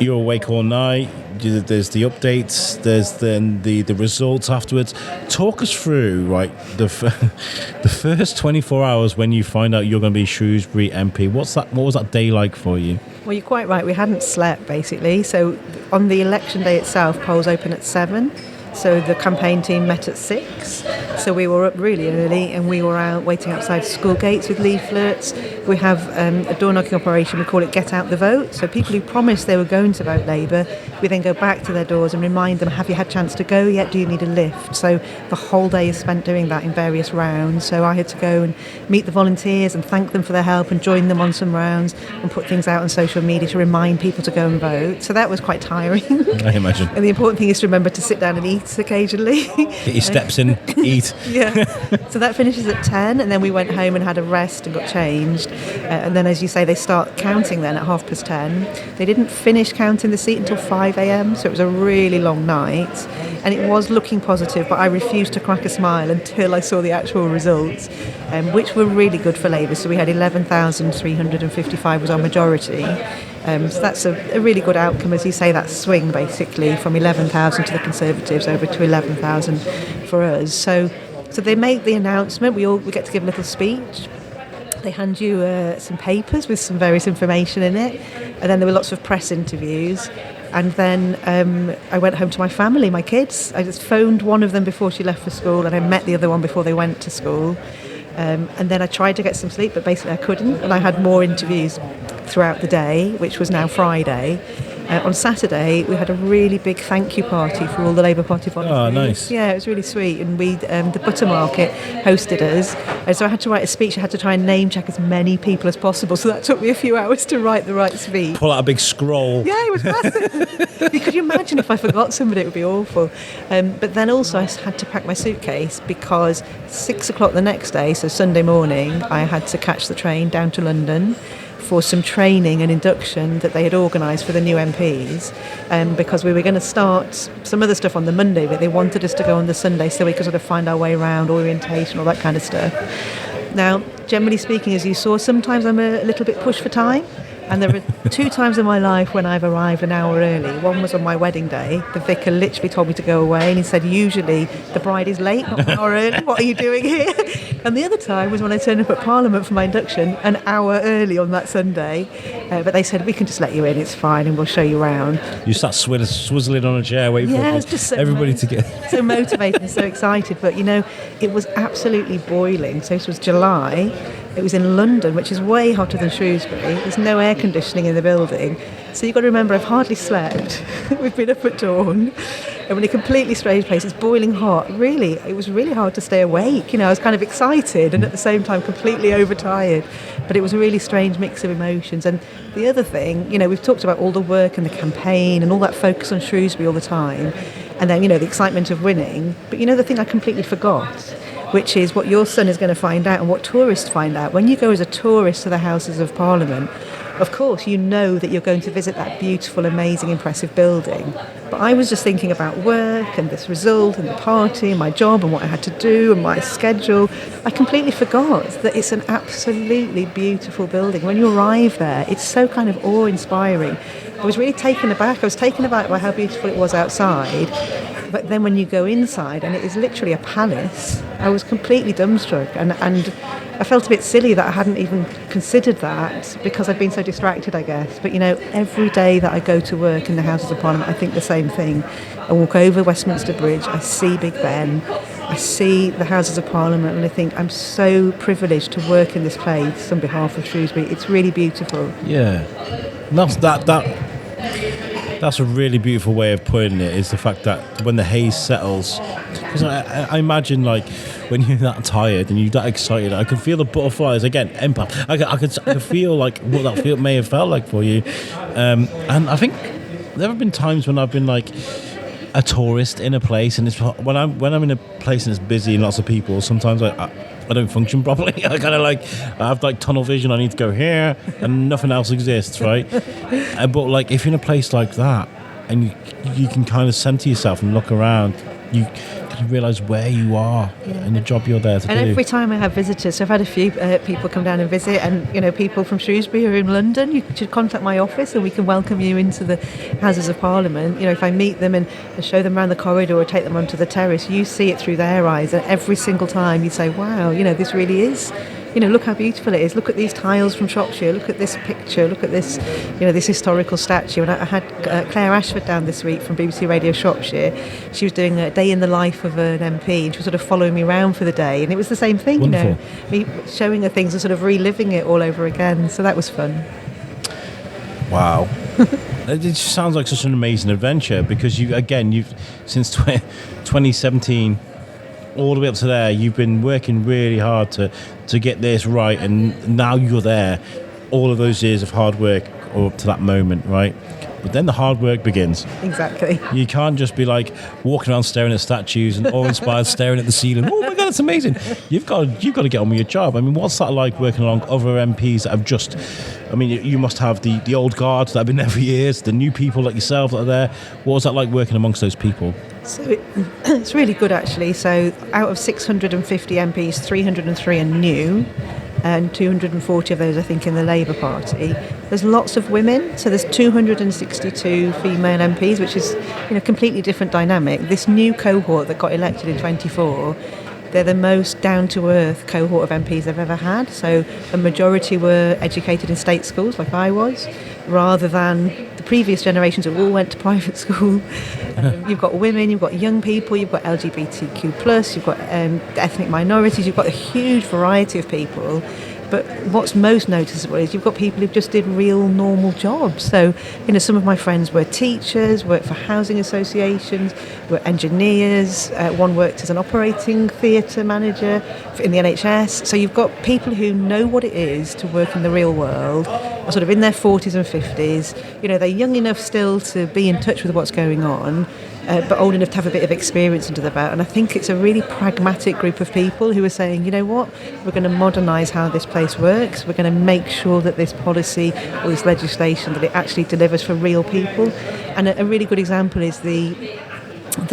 you're awake all night. there's the updates, there's then the results afterwards. Talk us through, right, the first 24 hours when you find out you're going to be Shrewsbury MP. What was that day like for you? Well, you're quite right. We hadn't slept, basically. So on the election day itself, polls open at 7. So the campaign team met at 6. So we were up really early and we were out waiting outside school gates with leaflets. We have a door knocking operation, we call it Get Out the Vote. So people who promised they were going to vote Labour, we then go back to their doors and remind them, have you had a chance to go yet? Do you need a lift? So the whole day is spent doing that in various rounds. So I had to go and meet the volunteers and thank them for their help and join them on some rounds and put things out on social media to remind people to go and vote. So that was quite tiring. I imagine. And the important thing is to remember to sit down and eat occasionally. Get your steps in, eat. Yeah. So that finishes at 10 and then we went home and had a rest and got changed. And then, as you say, they start counting then at 10:30. They didn't finish counting the seat until 5 a.m, so it was a really long night. And it was looking positive, but I refused to crack a smile until I saw the actual results, which were really good for Labour. So we had 11,355 was our majority. So that's a really good outcome, as you say, that swing basically from 11,000 to the Conservatives over to 11,000 for us. So they make the announcement. We get to give a little speech. They hand you some papers with some various information in it, and then there were lots of press interviews. And then I went home to my family, my kids. I just phoned one of them before she left for school, and I met the other one before they went to school. And then I tried to get some sleep, but basically I couldn't. And I had more interviews throughout the day, which was now Friday. On Saturday, we had a really big thank you party for all the Labour Party volunteers. Oh, nice. Yeah, it was really sweet. And the Butter Market hosted us. And so I had to write a speech. I had to try and name check as many people as possible. So that took me a few hours to write the right speech. Pull out a big scroll. Yeah, it was massive. Could you imagine if I forgot somebody? It would be awful. But then also I had to pack my suitcase because 6 o'clock the next day, so Sunday morning, I had to catch the train down to London for some training and induction that they had organised for the new MPs, because we were going to start some other stuff on the Monday, but they wanted us to go on the Sunday so we could sort of find our way around, orientation, all that kind of stuff. Now, generally speaking, as you saw, sometimes I'm a little bit pushed for time. And there are 2 times in my life when I've arrived an hour early. One was on my wedding day. The vicar literally told me to go away, and he said, usually the bride is late, not an hour early. What are you doing here? And the other time was when I turned up at Parliament for my induction an hour early on that Sunday. But they said, we can just let you in, it's fine, and we'll show you around. You sat swizzling on a chair waiting for it's just so everybody to get... So motivated and so excited. But, it was absolutely boiling. So this was July. It was in London, which is way hotter than Shrewsbury. There's no air conditioning in the building. So you've got to remember, I've hardly slept. We've been up at dawn. And in a completely strange place, it's boiling hot. Really, it was really hard to stay awake. I was kind of excited and at the same time completely overtired. But it was a really strange mix of emotions. And the other thing, we've talked about all the work and the campaign and all that focus on Shrewsbury all the time. And then, the excitement of winning. But the thing I completely forgot, which is what your son is going to find out and what tourists find out. When you go as a tourist to the Houses of Parliament, of course, you know that you're going to visit that beautiful, amazing, impressive building. But I was just thinking about work and this result and the party and my job and what I had to do and my schedule. I completely forgot that it's an absolutely beautiful building. When you arrive there, it's so kind of awe-inspiring. I was really taken aback. I was taken aback by how beautiful it was outside. But then when you go inside, and it is literally a palace, I was completely dumbstruck. And I felt a bit silly that I hadn't even considered that because I'd been so distracted, I guess. But, every day that I go to work in the Houses of Parliament, I think the same thing. I walk over Westminster Bridge, I see Big Ben, I see the Houses of Parliament, and I think I'm so privileged to work in this place on behalf of Shrewsbury. It's really beautiful. Yeah. That's a really beautiful way of putting it, is the fact that when the haze settles, because I imagine when you're that tired and you're that excited, I can feel the butterflies again. Empath. I could feel like what that may have felt like for you, and I think there have been times when I've been a tourist in a place, and it's when I'm in a place and it's busy and lots of people. Sometimes I don't function properly. I kind of I have tunnel vision. I need to go here, and nothing else exists, right? But if you're in a place like that, and you can kind of center yourself and look around, you can because you realise where you are and the job you're there to And do. every time I have visitors, so I've had a few people come down and visit, and people from Shrewsbury who are in London, you should contact my office and we can welcome you into the Houses of Parliament. If I meet them and show them around the corridor or take them onto the terrace, you see it through their eyes, and every single time you say, wow, this really is. Look how beautiful it is. Look at these tiles from Shropshire. Look at this picture. Look at this, this historical statue. And I had Claire Ashford down this week from BBC Radio Shropshire. She was doing a day in the life of an MP, and she was sort of following me around for the day. And it was the same thing, Wonderful. me showing her things and sort of reliving it all over again. So that was fun. Wow. It just sounds like such an amazing adventure, because you've since 2017 all the way up to there, you've been working really hard to get this right, and now you're there. All of those years of hard work up to that moment, right? But then the hard work begins. Exactly. You can't just be like walking around staring at statues and awe-inspired staring at the ceiling. Oh my God, it's amazing. You've got to get on with your job. I mean, what's that like working along other MPs that have just... I mean, you must have the old guards that have been there for years, the new people like yourself that are there. What was that like working amongst those people? So it's really good, actually. So out of 650 MPs, 303 are new, and 240 of those, I think, in the Labour Party. There's lots of women, so there's 262 female MPs, which is a completely different dynamic. This new cohort that got elected in 24, they're the most down-to-earth cohort of MPs they've ever had. So a majority were educated in state schools, like I was, rather than the previous generations who all went to private school. You've got women, you've got young people, you've got LGBTQ+, you've got ethnic minorities, you've got a huge variety of people. But what's most noticeable is you've got people who just did real normal jobs. So, some of my friends were teachers, worked for housing associations, were engineers. One worked as an operating theatre manager in the NHS. So you've got people who know what it is to work in the real world, are sort of in their 40s and 50s. They're young enough still to be in touch with what's going on, but old enough to have a bit of experience under their belt. And I think it's a really pragmatic group of people who are saying, you know what, we're going to modernise how this place works. We're going to make sure that this policy or this legislation, that it actually delivers for real people. And a really good example is the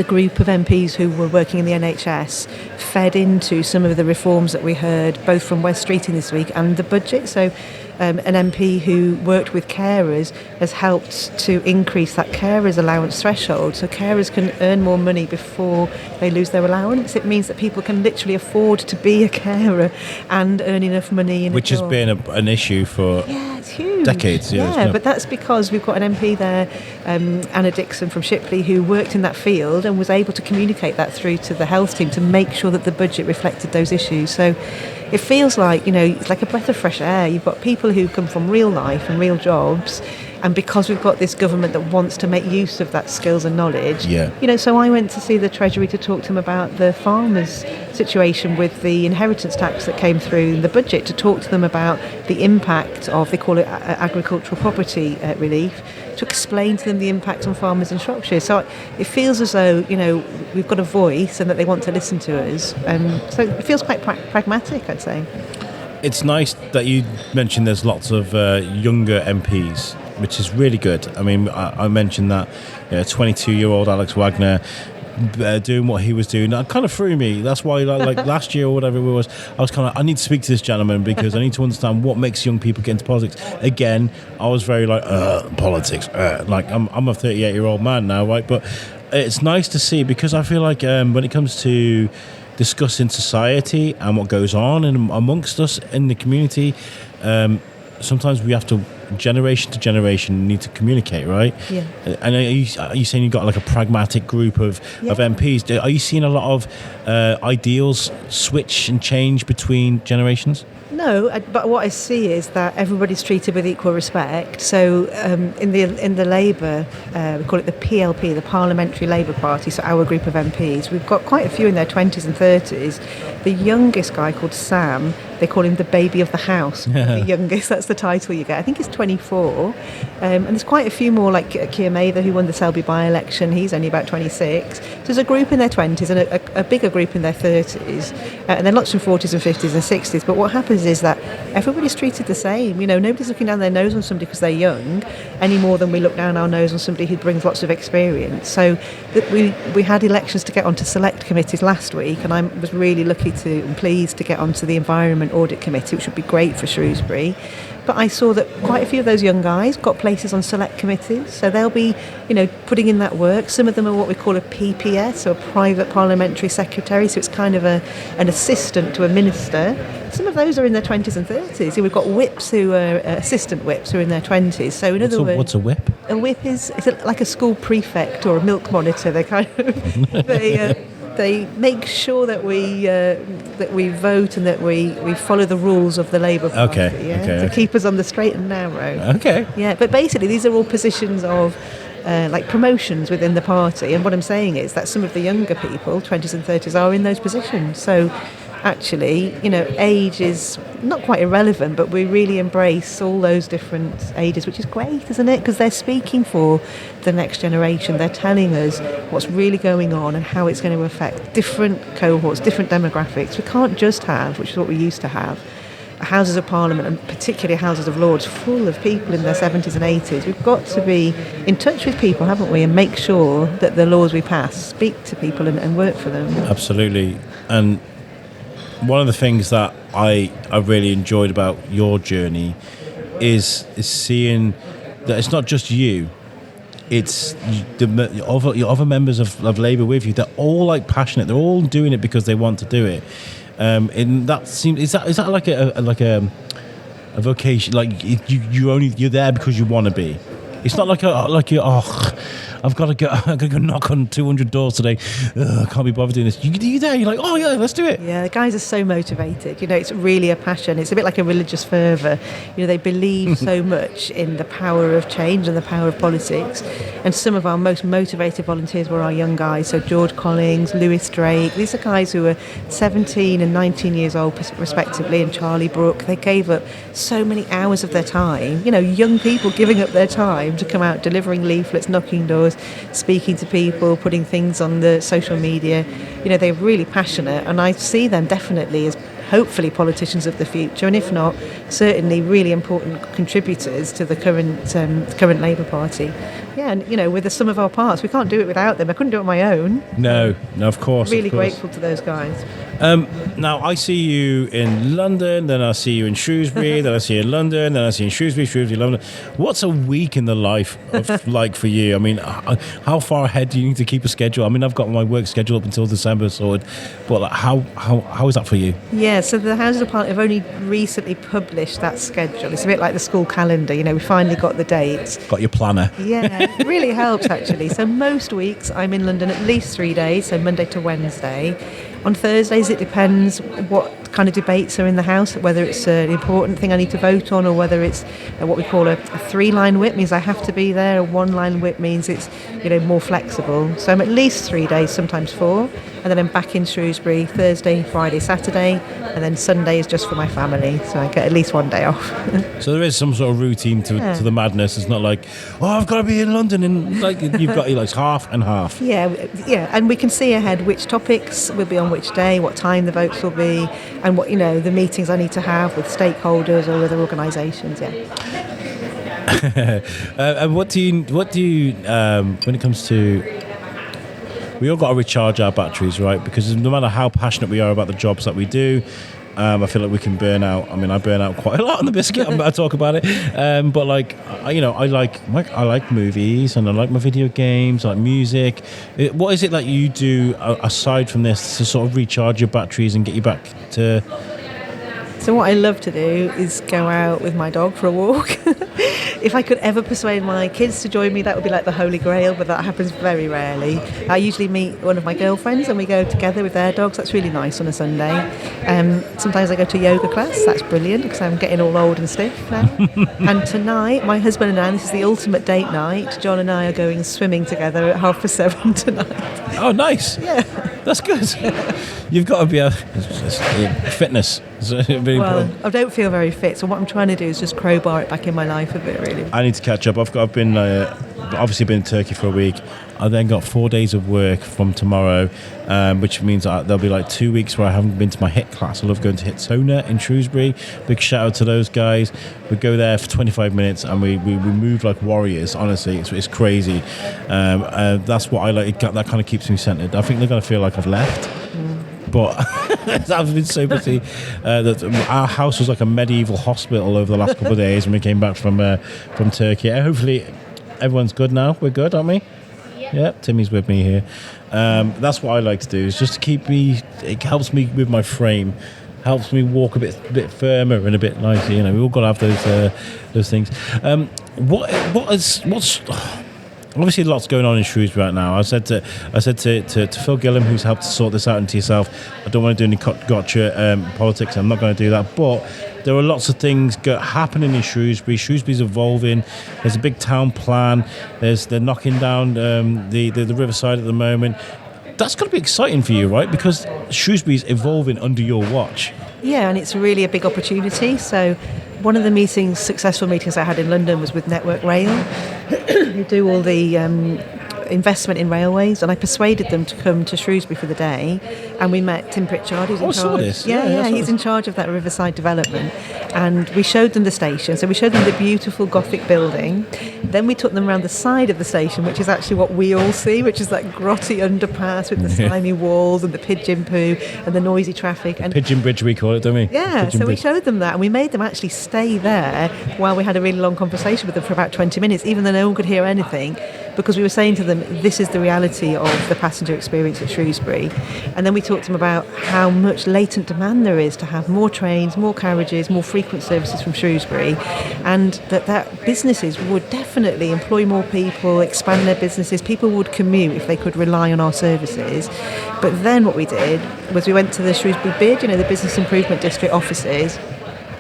group of MPs who were working in the NHS fed into some of the reforms that we heard both from West Streeting this week and the budget. So an MP who worked with carers has helped to increase that carers allowance threshold, so carers can earn more money before they lose their allowance. It means that people can literally afford to be a carer and earn enough money in Which a has job. been an issue for It's huge. decades. Yeah, but that's because we've got an MP there, Anna Dixon from Shipley, who worked in that field and was able to communicate that through to the health team to make sure that the budget reflected those issues. So it feels like, it's like a breath of fresh air. You've got people who come from real life and real jobs, and because we've got this government that wants to make use of that skills and knowledge, so I went to see the Treasury to talk to them about the farmers' situation with the inheritance tax that came through in the budget, to talk to them about the impact of, they call it agricultural property relief, to explain to them the impact on farmers in Shropshire. So it feels as though, we've got a voice and that they want to listen to us. So it feels quite pragmatic, I'd say. It's nice that you mentioned there's lots of younger MPs, which is really good. I mean, I mentioned that 22-year-old Alex Wagner doing what he was doing. That kind of threw me. That's why, like last year or whatever it was, I was kind of, I need to speak to this gentleman because I need to understand what makes young people get into politics. Again, I was very like, politics. Like, I'm a 38-year-old man now, right? But it's nice to see, because I feel like when it comes to discussing society and what goes on and amongst us in the community, sometimes we have to, generation to generation, need to communicate, right? Yeah. And are you saying you've got like a pragmatic group of MPs? Are you seeing a lot of ideals switch and change between generations? No, but what I see is that everybody's treated with equal respect. So in the Labour, we call it the PLP, the Parliamentary Labour Party, so our group of MPs, we've got quite a few in their 20s and 30s. The youngest guy, called Sam, they call him the baby of the house, the youngest. That's the title you get. I think he's 24. And there's quite a few more, like Keir Mather, who won the Selby by-election. He's only about 26. So there's a group in their 20s and a bigger group in their 30s. And then lots in 40s and 50s and 60s. But what happens is that everybody's treated the same. You know, nobody's looking down their nose on somebody because they're young any more than we look down our nose on somebody who brings lots of experience. So we had elections to get onto select committees last week, and I was really lucky and pleased to get onto the Environment Audit Committee, which would be great for Shrewsbury. But I saw that quite a few of those young guys got places on select committees, so they'll be, putting in that work. Some of them are what we call a PPS, or a private parliamentary secretary, so it's kind of an assistant to a minister. Some of those are in their 20s and 30s. We've got whips who are assistant whips who are in their 20s. So in other words, what's a whip? A whip is like a school prefect or a milk monitor. They kind of they make sure that we vote and that we follow the rules of the Labour Party. To keep us on the straight and narrow. Okay. Yeah, but basically these are all positions of like promotions within the party. And what I'm saying is that some of the younger people, 20s and 30s, are in those positions. So actually, age is not quite irrelevant, but we really embrace all those different ages, which is great, isn't it? Because they're speaking for the next generation. They're telling us what's really going on and how it's going to affect different cohorts, different demographics. We can't just have, which is what we used to have, Houses of Parliament and particularly Houses of Lords full of people in their 70s and 80s. We've got to be in touch with people, haven't we, and make sure that the laws we pass speak to people and work for them. Absolutely. And one of the things that I really enjoyed about your journey is seeing that it's not just you, it's your other members of Labour with you. They're all like passionate. They're all doing it because they want to do it. And that seems is that like a vocation? Like you're there because you want to be. It's not like I've got to go knock on 200 doors today. I can't be bothered doing this. You're there. You're like, oh yeah, let's do it. Yeah, the guys are so motivated. It's really a passion. It's a bit like a religious fervour. They believe so much in the power of change and the power of politics. And some of our most motivated volunteers were our young guys. So George Collins, Lewis Drake. These are guys who were 17 and 19 years old respectively, and Charlie Brooke. They gave up so many hours of their time. Young people giving up their time to come out, delivering leaflets, knocking doors, speaking to people, putting things on the social media. They're really passionate, and I see them definitely as hopefully politicians of the future, and if not, certainly really important contributors to the current Labour Party. Yeah, and with the sum of our parts, we can't do it without them. I couldn't do it on my own. No, of course. Really grateful to those guys. Now I see you in London, then I see you in Shrewsbury, then I see you in London, then I see you in Shrewsbury, London. What's a week in the life of like for you? I mean, how far ahead do you need to keep a schedule? I mean, I've got my work schedule up until December sorted, but like, how is that for you? Yeah, so the Houses of Parliament have only recently published that schedule. It's a bit like the school calendar. We finally got the dates. Got your planner. Yeah, it really helps actually. So most weeks I'm in London at least 3 days, so Monday to Wednesday. On Thursdays it depends what kind of debates are in the House, whether it's an important thing I need to vote on or whether it's what we call a 3-line whip, means I have to be there. A 1-line whip means it's more flexible. So I'm at least 3 days, sometimes 4, and then I'm back in Shrewsbury Thursday, Friday, Saturday, and then Sunday is just for my family, so I get at least 1 day off. So there is some sort of routine to the madness. It's not like, I've got to be in London, and like you've got like half and half. Yeah, and we can see ahead which topics will be on which day, what time the votes will be, and what the meetings I need to have with stakeholders or other organisations. Yeah. And what do you when it comes to, we all got to recharge our batteries, right? Because no matter how passionate we are about the jobs that we do, I feel like we can burn out. I mean, I burn out quite a lot on the biscuit. I talk about it, but like, I like movies and I like my video games. I like music. What is it that you do aside from this to sort of recharge your batteries and get you back to? So what I love to do is go out with my dog for a walk. If I could ever persuade my kids to join me, that would be like the holy grail, but that happens very rarely. I usually meet one of my girlfriends and we go together with their dogs. That's really nice on a Sunday. Sometimes I go to yoga class. That's brilliant because I'm getting all old and stiff now. And tonight, my husband and I, this is the ultimate date night, John and I are going swimming together at 7:30 tonight. Oh, nice. Yeah. That's good. You've got to be fitness. It's really Well, important. I don't feel very fit, so what I'm trying to do is just crowbar it back in my life a bit, really. I need to catch up. I've been obviously been in Turkey for a week. I then got 4 days of work from tomorrow, which means there'll be like 2 weeks where I haven't been to my HIT class. I love going to HIT Sona in Shrewsbury. Big shout out to those guys. We go there for 25 minutes and we move like warriors. Honestly, it's crazy. That's what I like. That kind of keeps me centered. I think they're going to feel like I've left. But I've been so busy that our house was like a medieval hospital over the last couple of days when we came back from Turkey. Hopefully everyone's good now. We're good, aren't we? Yeah, Timmy's with me here. That's what I like to do, is just to keep me. It helps me with my frame, helps me walk a bit firmer and a bit nicer. You know, we all got to have those things. What's obviously lots going on in Shrewsbury right now. I said to Phil Gillam, who's helped to sort this out, and to yourself, I don't want to do any gotcha politics. I'm not going to do that, but there are lots of things happening in Shrewsbury. Shrewsbury's evolving. There's a big town plan. They're knocking down the riverside at the moment. That's got to be exciting for you, right? Because Shrewsbury's evolving under your watch. Yeah, and it's really a big opportunity. So one of the successful meetings I had in London was with Network Rail, who do all the investment in railways, and I persuaded them to come to Shrewsbury for the day, and we met Tim Pritchard, who's in charge. Saw this. Yeah, he's in charge of that riverside development, and we showed them the station. So we showed them the beautiful Gothic building. Then we took them around the side of the station, which is actually what we all see, which is that grotty underpass with the slimy walls and the pigeon poo and the noisy traffic. And Pigeon Bridge, we call it, don't we? yeah, Pigeon so we Bridge. showed them that, and we made them actually stay there while we had a really long conversation with them for about 20 minutes, even though no one could hear anything, because we were saying to them, this is the reality of the passenger experience at Shrewsbury. And then we talked to them about how much latent demand there is to have more trains, more carriages, more frequent services from Shrewsbury, and that businesses would definitely employ more people, expand their businesses. People would commute if they could rely on our services. But then what we did was we went to the Shrewsbury BID, the Business Improvement District offices,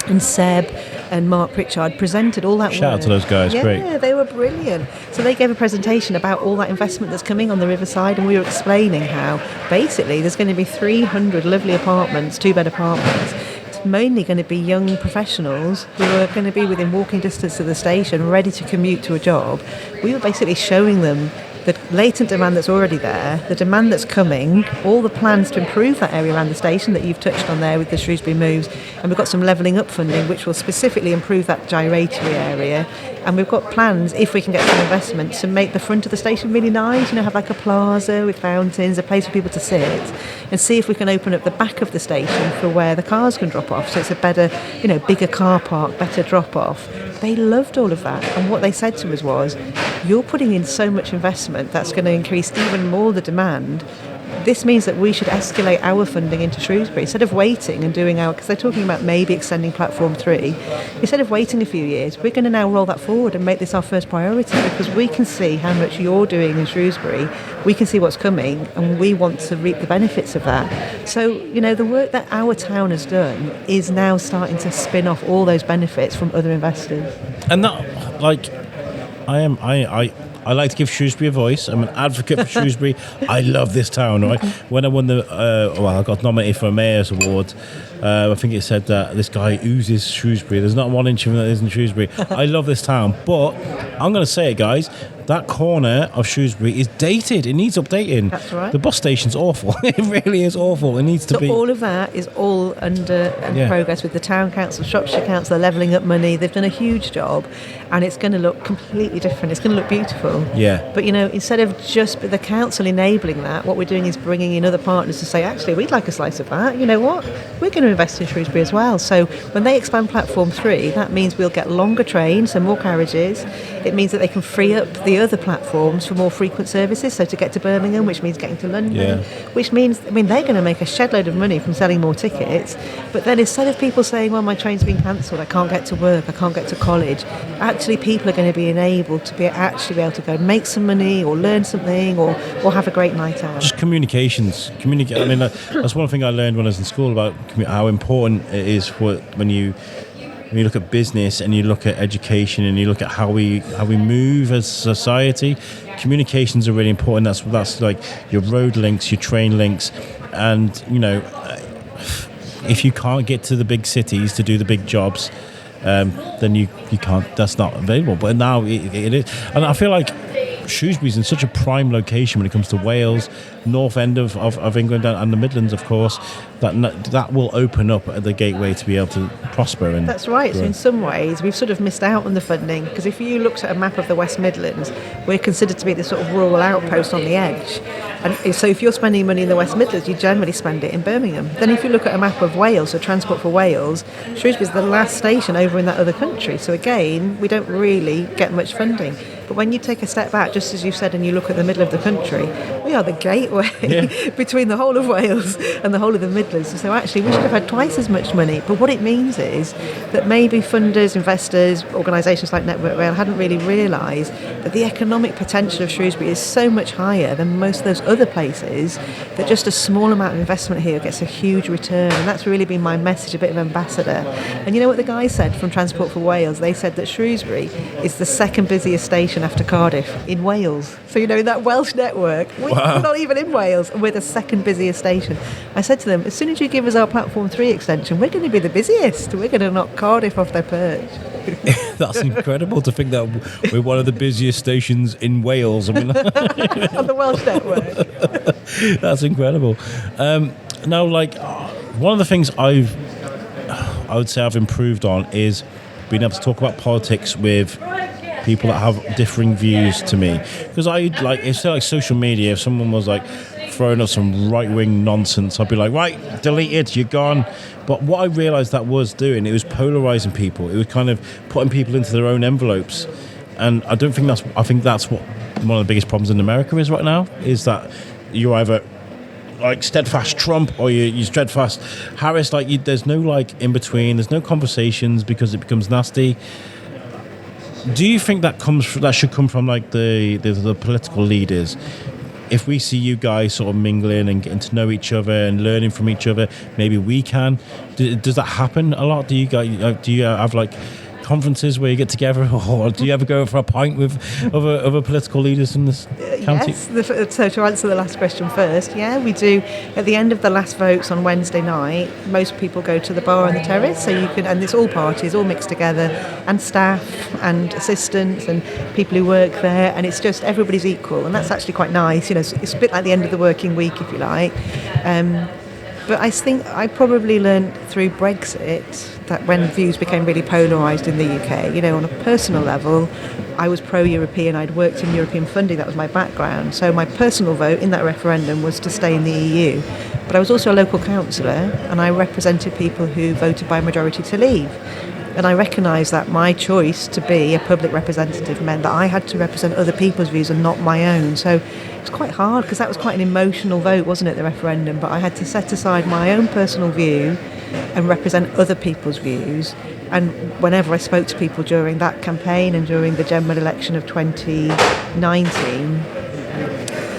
and Seb and Mark Pritchard presented all that work. Shout out to those guys, yeah, great. Yeah, they were brilliant. So they gave a presentation about all that investment that's coming on the riverside, and we were explaining how basically there's going to be 300 lovely apartments, 2-bed apartments. It's mainly going to be young professionals who are going to be within walking distance of the station, ready to commute to a job. We were basically showing them the latent demand that's already there, the demand that's coming, all the plans to improve that area around the station that you've touched on there with the Shrewsbury Moves, and we've got some levelling up funding which will specifically improve that gyratory area, and we've got plans, if we can get some investment, to make the front of the station really nice, have like a plaza with fountains, a place for people to sit, and see if we can open up the back of the station for where the cars can drop off, so it's a better, bigger car park, better drop off. They loved all of that, and what they said to us was, you're putting in so much investment that's going to increase even more the demand. This means that we should escalate our funding into Shrewsbury instead of waiting and doing because they're talking about maybe extending Platform 3. Instead of waiting a few years, we're going to now roll that forward and make this our first priority, because we can see how much you're doing in Shrewsbury, we can see what's coming, and we want to reap the benefits of that. So, the work that our town has done is now starting to spin off all those benefits from other investors. And that, I like to give Shrewsbury a voice. I'm an advocate for Shrewsbury. I love this town, right? When I won I got nominated for a Mayor's Award. I think it said that this guy oozes Shrewsbury. There's not 1 inch of him that isn't Shrewsbury. I love this town, but I'm going to say it, guys. That corner of Shrewsbury is dated. It needs updating. That's right. The bus station's awful. It really is awful. It needs to be. So all of that is all under progress with the Town Council, Shropshire Council, levelling up money. They've done a huge job, and it's going to look completely different. It's going to look beautiful. Yeah. But, instead of just the council enabling that, what we're doing is bringing in other partners to say, actually, we'd like a slice of that. You know what? We're going to invest in Shrewsbury as well. So when they expand Platform 3, that means we'll get longer trains, so more carriages. It means that they can free up the other platforms for more frequent services, so to get to Birmingham, which means getting to London, which means, they're going to make a shed load of money from selling more tickets, but then instead of people saying, well, my train's been cancelled, I can't get to work, I can't get to college, actually people are going to be enabled to be able to go and make some money or learn something or have a great night out. Just communications. That's one thing I learned when I was in school about how important it is when you when you look at business and you look at education and you look at how we move as society, communications are really important. That's like your road links, your train links, and if you can't get to the big cities to do the big jobs, then you can't. That's not available. But now it is, and I feel like Shrewsbury's in such a prime location when it comes to Wales, north end of England, and the Midlands, of course, that will open up the gateway to be able to prosper. And that's right. grow. So in some ways, we've sort of missed out on the funding, because if you looked at a map of the West Midlands, we're considered to be the sort of rural outpost on the edge. And so if you're spending money in the West Midlands, you generally spend it in Birmingham. Then if you look at a map of Wales, so Transport for Wales, Shrewsbury's the last station over in that other country. So again, we don't really get much funding. But when you take a step back, just as you said, and you look at the middle of the country, we are the gateway between the whole of Wales and the whole of the Midlands. So actually, we should have had twice as much money. But what it means is that maybe funders, investors, organisations like Network Rail hadn't really realised that the economic potential of Shrewsbury is so much higher than most of those other places, that just a small amount of investment here gets a huge return. And that's really been my message, a bit of ambassador. And you know what the guys said from Transport for Wales? They said that Shrewsbury is the second busiest station after Cardiff in Wales. So, in that Welsh network, we're not even in Wales, and we're the second busiest station. I said to them, as soon as you give us our Platform 3 extension, we're going to be the busiest. We're going to knock Cardiff off their perch. That's incredible to think that we're one of the busiest stations in Wales. I mean, on the Welsh network. That's incredible. Now, one of the things I would say I've improved on is being able to talk about politics with people that have differing views to me, because it's like social media. If someone was throwing up some right-wing nonsense, I'd be like, right, delete it, you're gone. But what I realised that was doing, it was polarising people. It was kind of putting people into their own envelopes, and I think that's what one of the biggest problems in America is right now, is that you're either steadfast Trump or you're steadfast Harris. There's no in between. There's no conversations, because it becomes nasty. Do you think that should come from the political leaders? If we see you guys sort of mingling and getting to know each other and learning from each other, maybe we can. Does that happen a lot? Do you have conferences where you get together, or do you ever go for a pint with other political leaders in this county? Yes. So to answer the last question first, yeah, we do. At the end of the last votes on Wednesday night, most people go to the bar on the terrace, so you can, and it's all parties, all mixed together, and staff and assistants and people who work there, and it's just everybody's equal, and that's actually quite nice. It's a bit like the end of the working week, if you like. But I think I probably learned through Brexit that when views became really polarised in the UK, on a personal level, I was pro-European. I'd worked in European funding. That was my background. So my personal vote in that referendum was to stay in the EU. But I was also a local councillor, and I represented people who voted by majority to leave. And I recognised that my choice to be a public representative meant that I had to represent other people's views and not my own. So it's quite hard, because that was quite an emotional vote, wasn't it, the referendum? But I had to set aside my own personal view and represent other people's views. And whenever I spoke to people during that campaign and during the general election of 2019,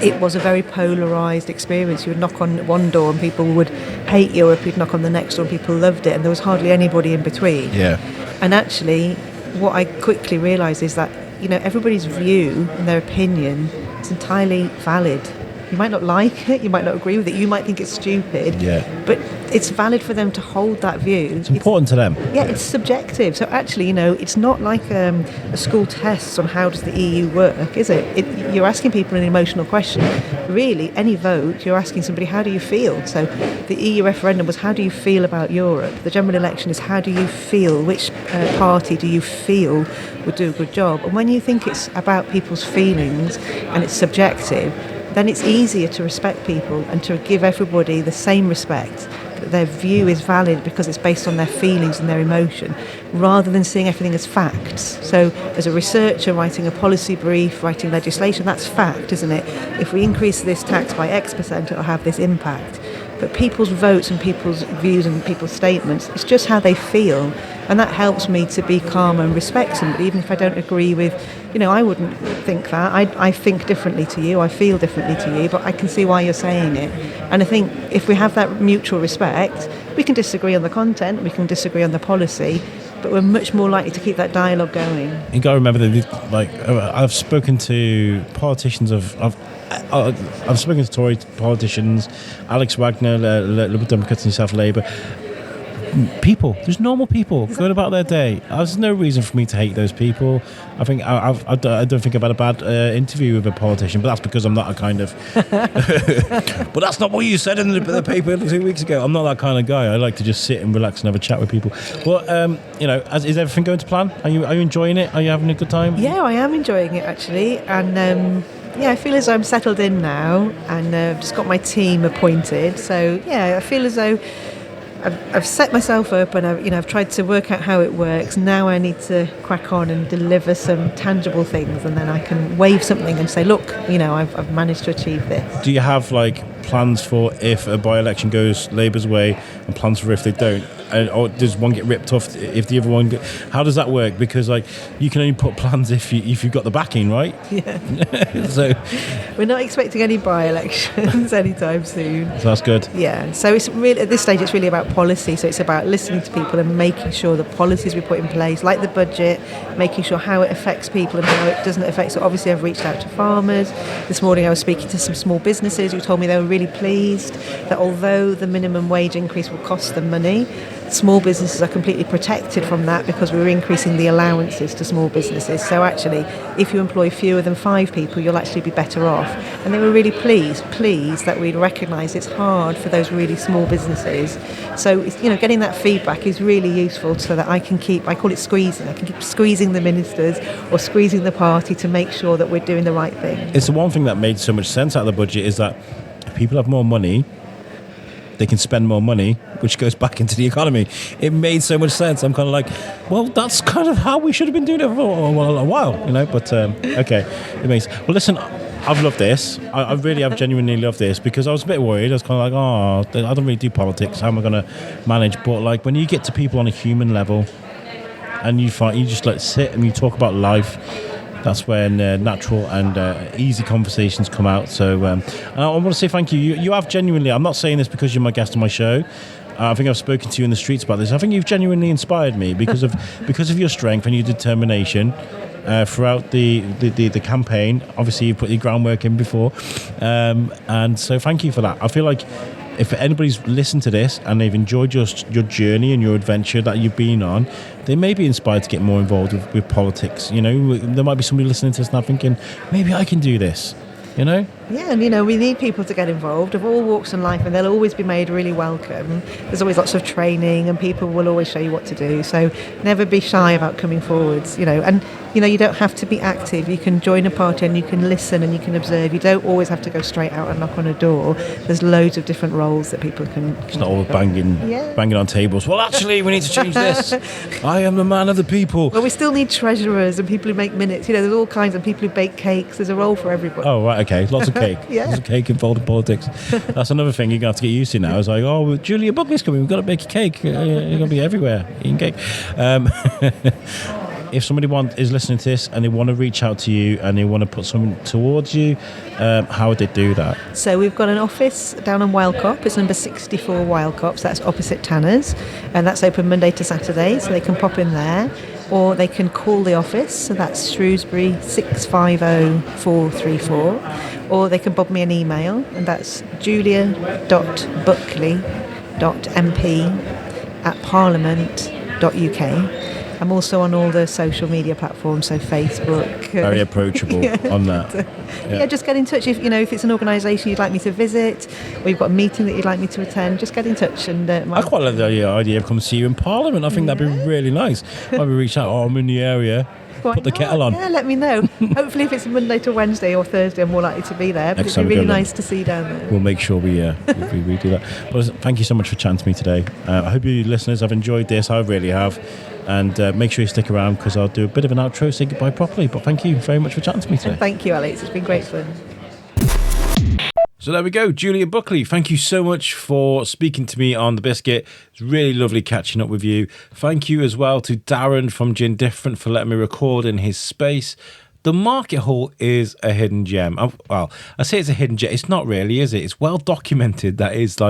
it was a very polarised experience. You would knock on one door and people would hate Europe, you'd knock on the next door and people loved it, and there was hardly anybody in between. Yeah. And actually, what I quickly realised is that, everybody's view and their opinion is entirely valid. You might not like it, you might not agree with it, you might think it's stupid, but it's valid for them to hold that view. It's important to them. Yeah, it's subjective. So actually, it's not like a school test on how does the EU work, is it? You're asking people an emotional question. Really, any vote, you're asking somebody, how do you feel? So the EU referendum was, how do you feel about Europe? The general election is, how do you feel? Which party do you feel would do a good job? And when you think it's about people's feelings and it's subjective, then it's easier to respect people and to give everybody the same respect, that their view is valid because it's based on their feelings and their emotion, rather than seeing everything as facts. So as a researcher writing a policy brief, writing legislation, that's fact, isn't it? If we increase this tax by X%, it'll have this impact. But people's votes and people's views and people's statements, it's just how they feel. And that helps me to be calm and respect somebody, even if I don't agree with, I wouldn't think that. I think differently to you, I feel differently to you, but I can see why you're saying it. And I think if we have that mutual respect, we can disagree on the content, we can disagree on the policy, but we're much more likely to keep that dialogue going. You got to remember that, like, I've spoken to politicians I've spoken to Tory politicians, Alex Wagner, Liberal Democrats and South Labour. People, there's normal people going about their day. There's no reason for me to hate those people. I think I don't think I've had a bad interview with a politician, but that's because I'm not a kind of. But that's not what you said in the paper 2 weeks ago. I'm not that kind of guy. I like to just sit and relax and have a chat with people. But is everything going to plan? Are you enjoying it? Are you having a good time? Yeah, I am enjoying it actually, and I feel as though I'm settled in now, and I've just got my team appointed. So I feel as though I've set myself up, and I've tried to work out how it works. Now I need to crack on and deliver some tangible things, and then I can wave something and say, look, I've managed to achieve this. Do you have plans for if a by-election goes Labour's way, and plans for if they don't? Or does one get ripped off if the other one how does that work? Because you can only put plans if you've got the backing, right? Yeah. So we're not expecting any by-elections anytime soon. So that's good. Yeah. So it's really, at this stage, it's really about policy. So it's about listening to people and making sure the policies we put in place, like the budget, making sure how it affects people and how it doesn't affect. So obviously I've reached out to farmers. This morning I was speaking to some small businesses who told me they were really pleased that although the minimum wage increase will cost them money, small businesses are completely protected from that because we're increasing the allowances to small businesses. So actually, if you employ fewer than 5 people, you'll actually be better off. And they were really pleased that we'd recognise it's hard for those really small businesses. So, getting that feedback is really useful so that I call it squeezing. I can keep squeezing the ministers or squeezing the party to make sure that we're doing the right thing. It's the one thing that made so much sense out of the budget is that if people have more money, they can spend more money, which goes back into the economy. It made so much sense. I'm kind of like, well, that's kind of how we should have been doing it for a while, But okay, it makes. Well, listen, I've loved this. I really have genuinely loved this because I was a bit worried. I was kind of like, I don't really do politics. How am I going to manage? But when you get to people on a human level, and you just sit and you talk about life. That's when natural and easy conversations come out. So I want to say thank you. You have genuinely, I'm not saying this because you're my guest on my show. I think I've spoken to you in the streets about this. I think you've genuinely inspired me because of your strength and your determination throughout the campaign. Obviously, you've put your groundwork in before. And so thank you for that. I feel like if anybody's listened to this and they've enjoyed your journey and your adventure that you've been on, they may be inspired to get more involved with politics. There might be somebody listening to this now thinking, maybe I can do this. Yeah, and we need people to get involved of all walks in life, and they'll always be made really welcome. There's always lots of training, and people will always show you what to do. So never be shy about coming forwards. And you don't have to be active. You can join a party and you can listen and you can observe. You don't always have to go straight out and knock on a door. There's loads of different roles that people can. It's not all banging on tables. Well, actually, we need to change this. I am the man of the people. Well, we still need treasurers and people who make minutes. There's all kinds of people who bake cakes. There's a role for everybody. Oh, right, okay. Lots of cake. Yeah. Lots of cake involved in politics. That's another thing you're going to have to get used to now. It's like, Julia Buckley's coming. We've got to bake a cake. You're going to be everywhere eating cake. If somebody is listening to this and they want to reach out to you and they want to put something towards you, how would they do that? So we've got an office down on Wildcop. It's number 64 Wildcop. So that's opposite Tanner's. And that's open Monday to Saturday. So they can pop in there. Or they can call the office. So that's Shrewsbury 650-434. Or they can bob me an email. And that's julia.buckley.mp@parliament.uk. I'm also on all the social media platforms, so Facebook. Very approachable on that. Yeah, just get in touch if it's an organisation you'd like me to visit, or you've got a meeting that you'd like me to attend. Just get in touch. And I quite like the idea of coming to see you in Parliament. I think that'd be really nice. Maybe reach out. I'm in the area. Put the kettle on. Yeah, let me know. Hopefully, if it's Monday to Wednesday or Thursday, I'm more likely to be there. But it'd be really nice to see you down there. We'll make sure we do that. But thank you so much for chatting to me today. I hope you listeners have enjoyed this. I really have. And make sure you stick around because I'll do a bit of an outro, say goodbye properly. But thank you very much for chatting to me today. And thank you, Alex. It's been great fun. So there we go, Julia Buckley. Thank you so much for speaking to me on The Biscuit. It's really lovely catching up with you. Thank you as well to Darren from GinDifferent for letting me record in his space. The Market Hall is a hidden gem. Well, I say it's a hidden gem. It's not really, is it? It's well documented. That is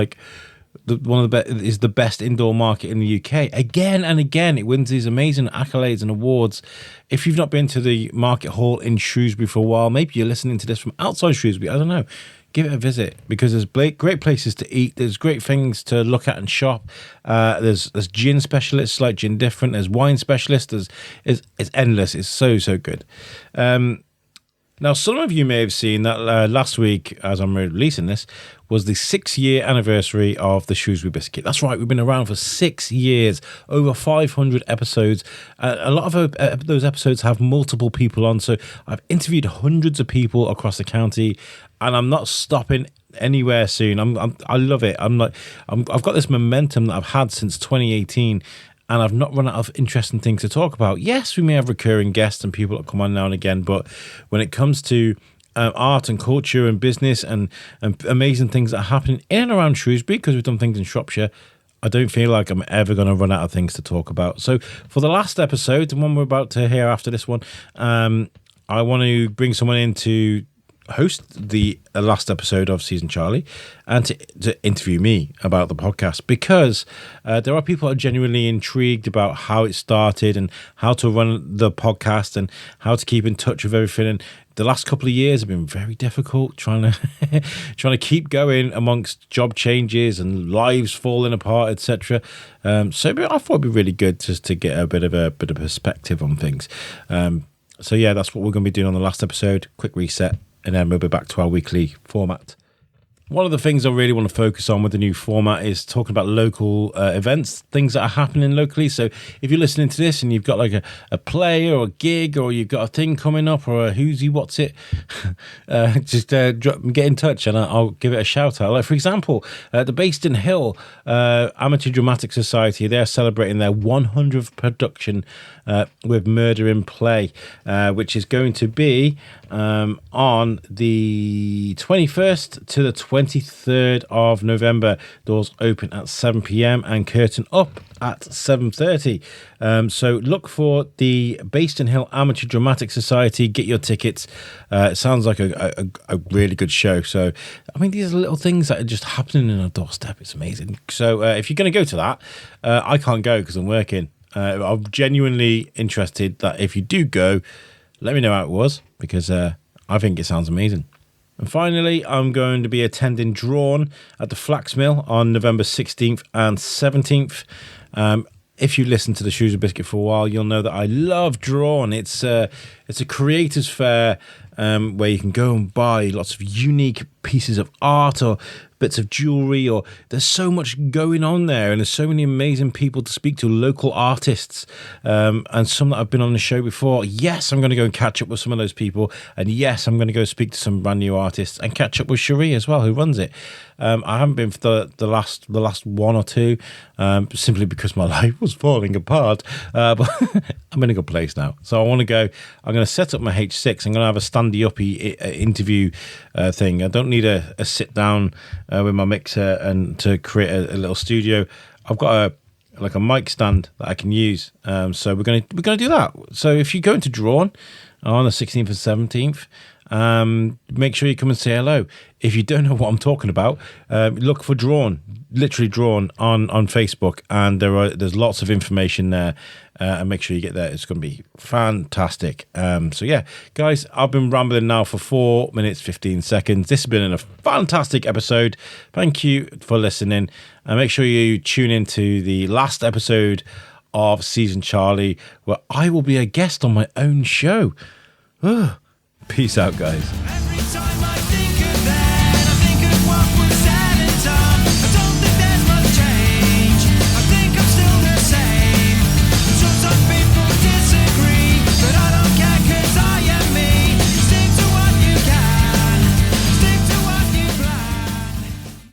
one of the best indoor market in the UK. Again and again, it wins these amazing accolades and awards. If you've not been to the Market Hall in Shrewsbury for a while, maybe you're listening to this from outside Shrewsbury, I don't know, give it a visit, because there's great places to eat, there's great things to look at and shop. There's gin specialists like GinDifferent, there's wine specialists, it's endless, it's so good. Now, some of you may have seen that last week, as I'm releasing this, was the 6-year anniversary of the Shrewsbury Biscuit. That's right, we've been around for 6 years, over 500 episodes. A lot of those episodes have multiple people on, so I've interviewed hundreds of people across the county, and I'm not stopping anywhere soon. I love it. I've got this momentum that I've had since 2018. And I've not run out of interesting things to talk about. Yes, we may have recurring guests and people that come on now and again, but when it comes to art and culture and business and amazing things that are happening in and around Shrewsbury, because we've done things in Shropshire, I don't feel like I'm ever going to run out of things to talk about. So for the last episode, the one we're about to hear after this one, I want to bring someone in to host the last episode of Season Charlie and to interview me about the podcast, because there are people who are genuinely intrigued about how it started and how to run the podcast and how to keep in touch with everything. And the last couple of years have been very difficult trying to keep going amongst job changes and lives falling apart, etc. So I thought it'd be really good just to get a bit of perspective on things. So yeah, that's what we're going to be doing on the last episode. Quick reset, and then we'll be back to our weekly format. One of the things I really want to focus on with the new format is talking about local events, things that are happening locally. So if you're listening to this and you've got like a play or a gig, or you've got a thing coming up, or a who's what's it, just get in touch and I'll give it a shout out. Like, for example, the Baston Hill Amateur Dramatic Society, they're celebrating their 100th production with Murder in Play, which is going to be on the 21st to the 23rd of November. Doors open at 7 p.m. and curtain up at 7:30. So look for the Baston Hill Amateur Dramatic Society. Get your tickets. It sounds like a really good show. So, I mean, these are little things that are just happening in our doorstep. It's amazing. So if you're going to go to that, I can't go because I'm working. I'm genuinely interested that if you do go, let me know how it was, because I think it sounds amazing. And finally, I'm going to be attending Drawn at the Flax Mill on November 16th and 17th. If you listen to the Shrewsbury Biscuit for a while, you'll know that I love Drawn. It's a creators fair where you can go and buy lots of unique pieces of art or bits of jewelry, or there's so much going on there, and there's so many amazing people to speak to, local artists, and some that I've been on the show before. Yes, I'm going to go and catch up with some of those people, and yes, I'm going to go speak to some brand new artists and catch up with Cherie as well, who runs it. I haven't been for the last one or two, simply because my life was falling apart, but I'm in a good place now, so I want to go. I'm going to set up my H6. I'm going to have a standy-uppy interview thing. I don't need a sit down with my mixer and to create a little studio. I've got a mic stand that I can use. So we're gonna do that. So if you go into Drawn on the 16th and 17th, make sure you come and say hello. If you don't know what I'm talking about, look for Drawn, literally Drawn on Facebook, and there's lots of information there. And make sure you get there. It's going to be fantastic. So yeah, guys, I've been rambling now for 4 minutes 15 seconds. This has been a fantastic episode. Thank you for listening, and make sure you tune into the last episode of Season Charlie, where I will be a guest on my own show. Peace out, guys.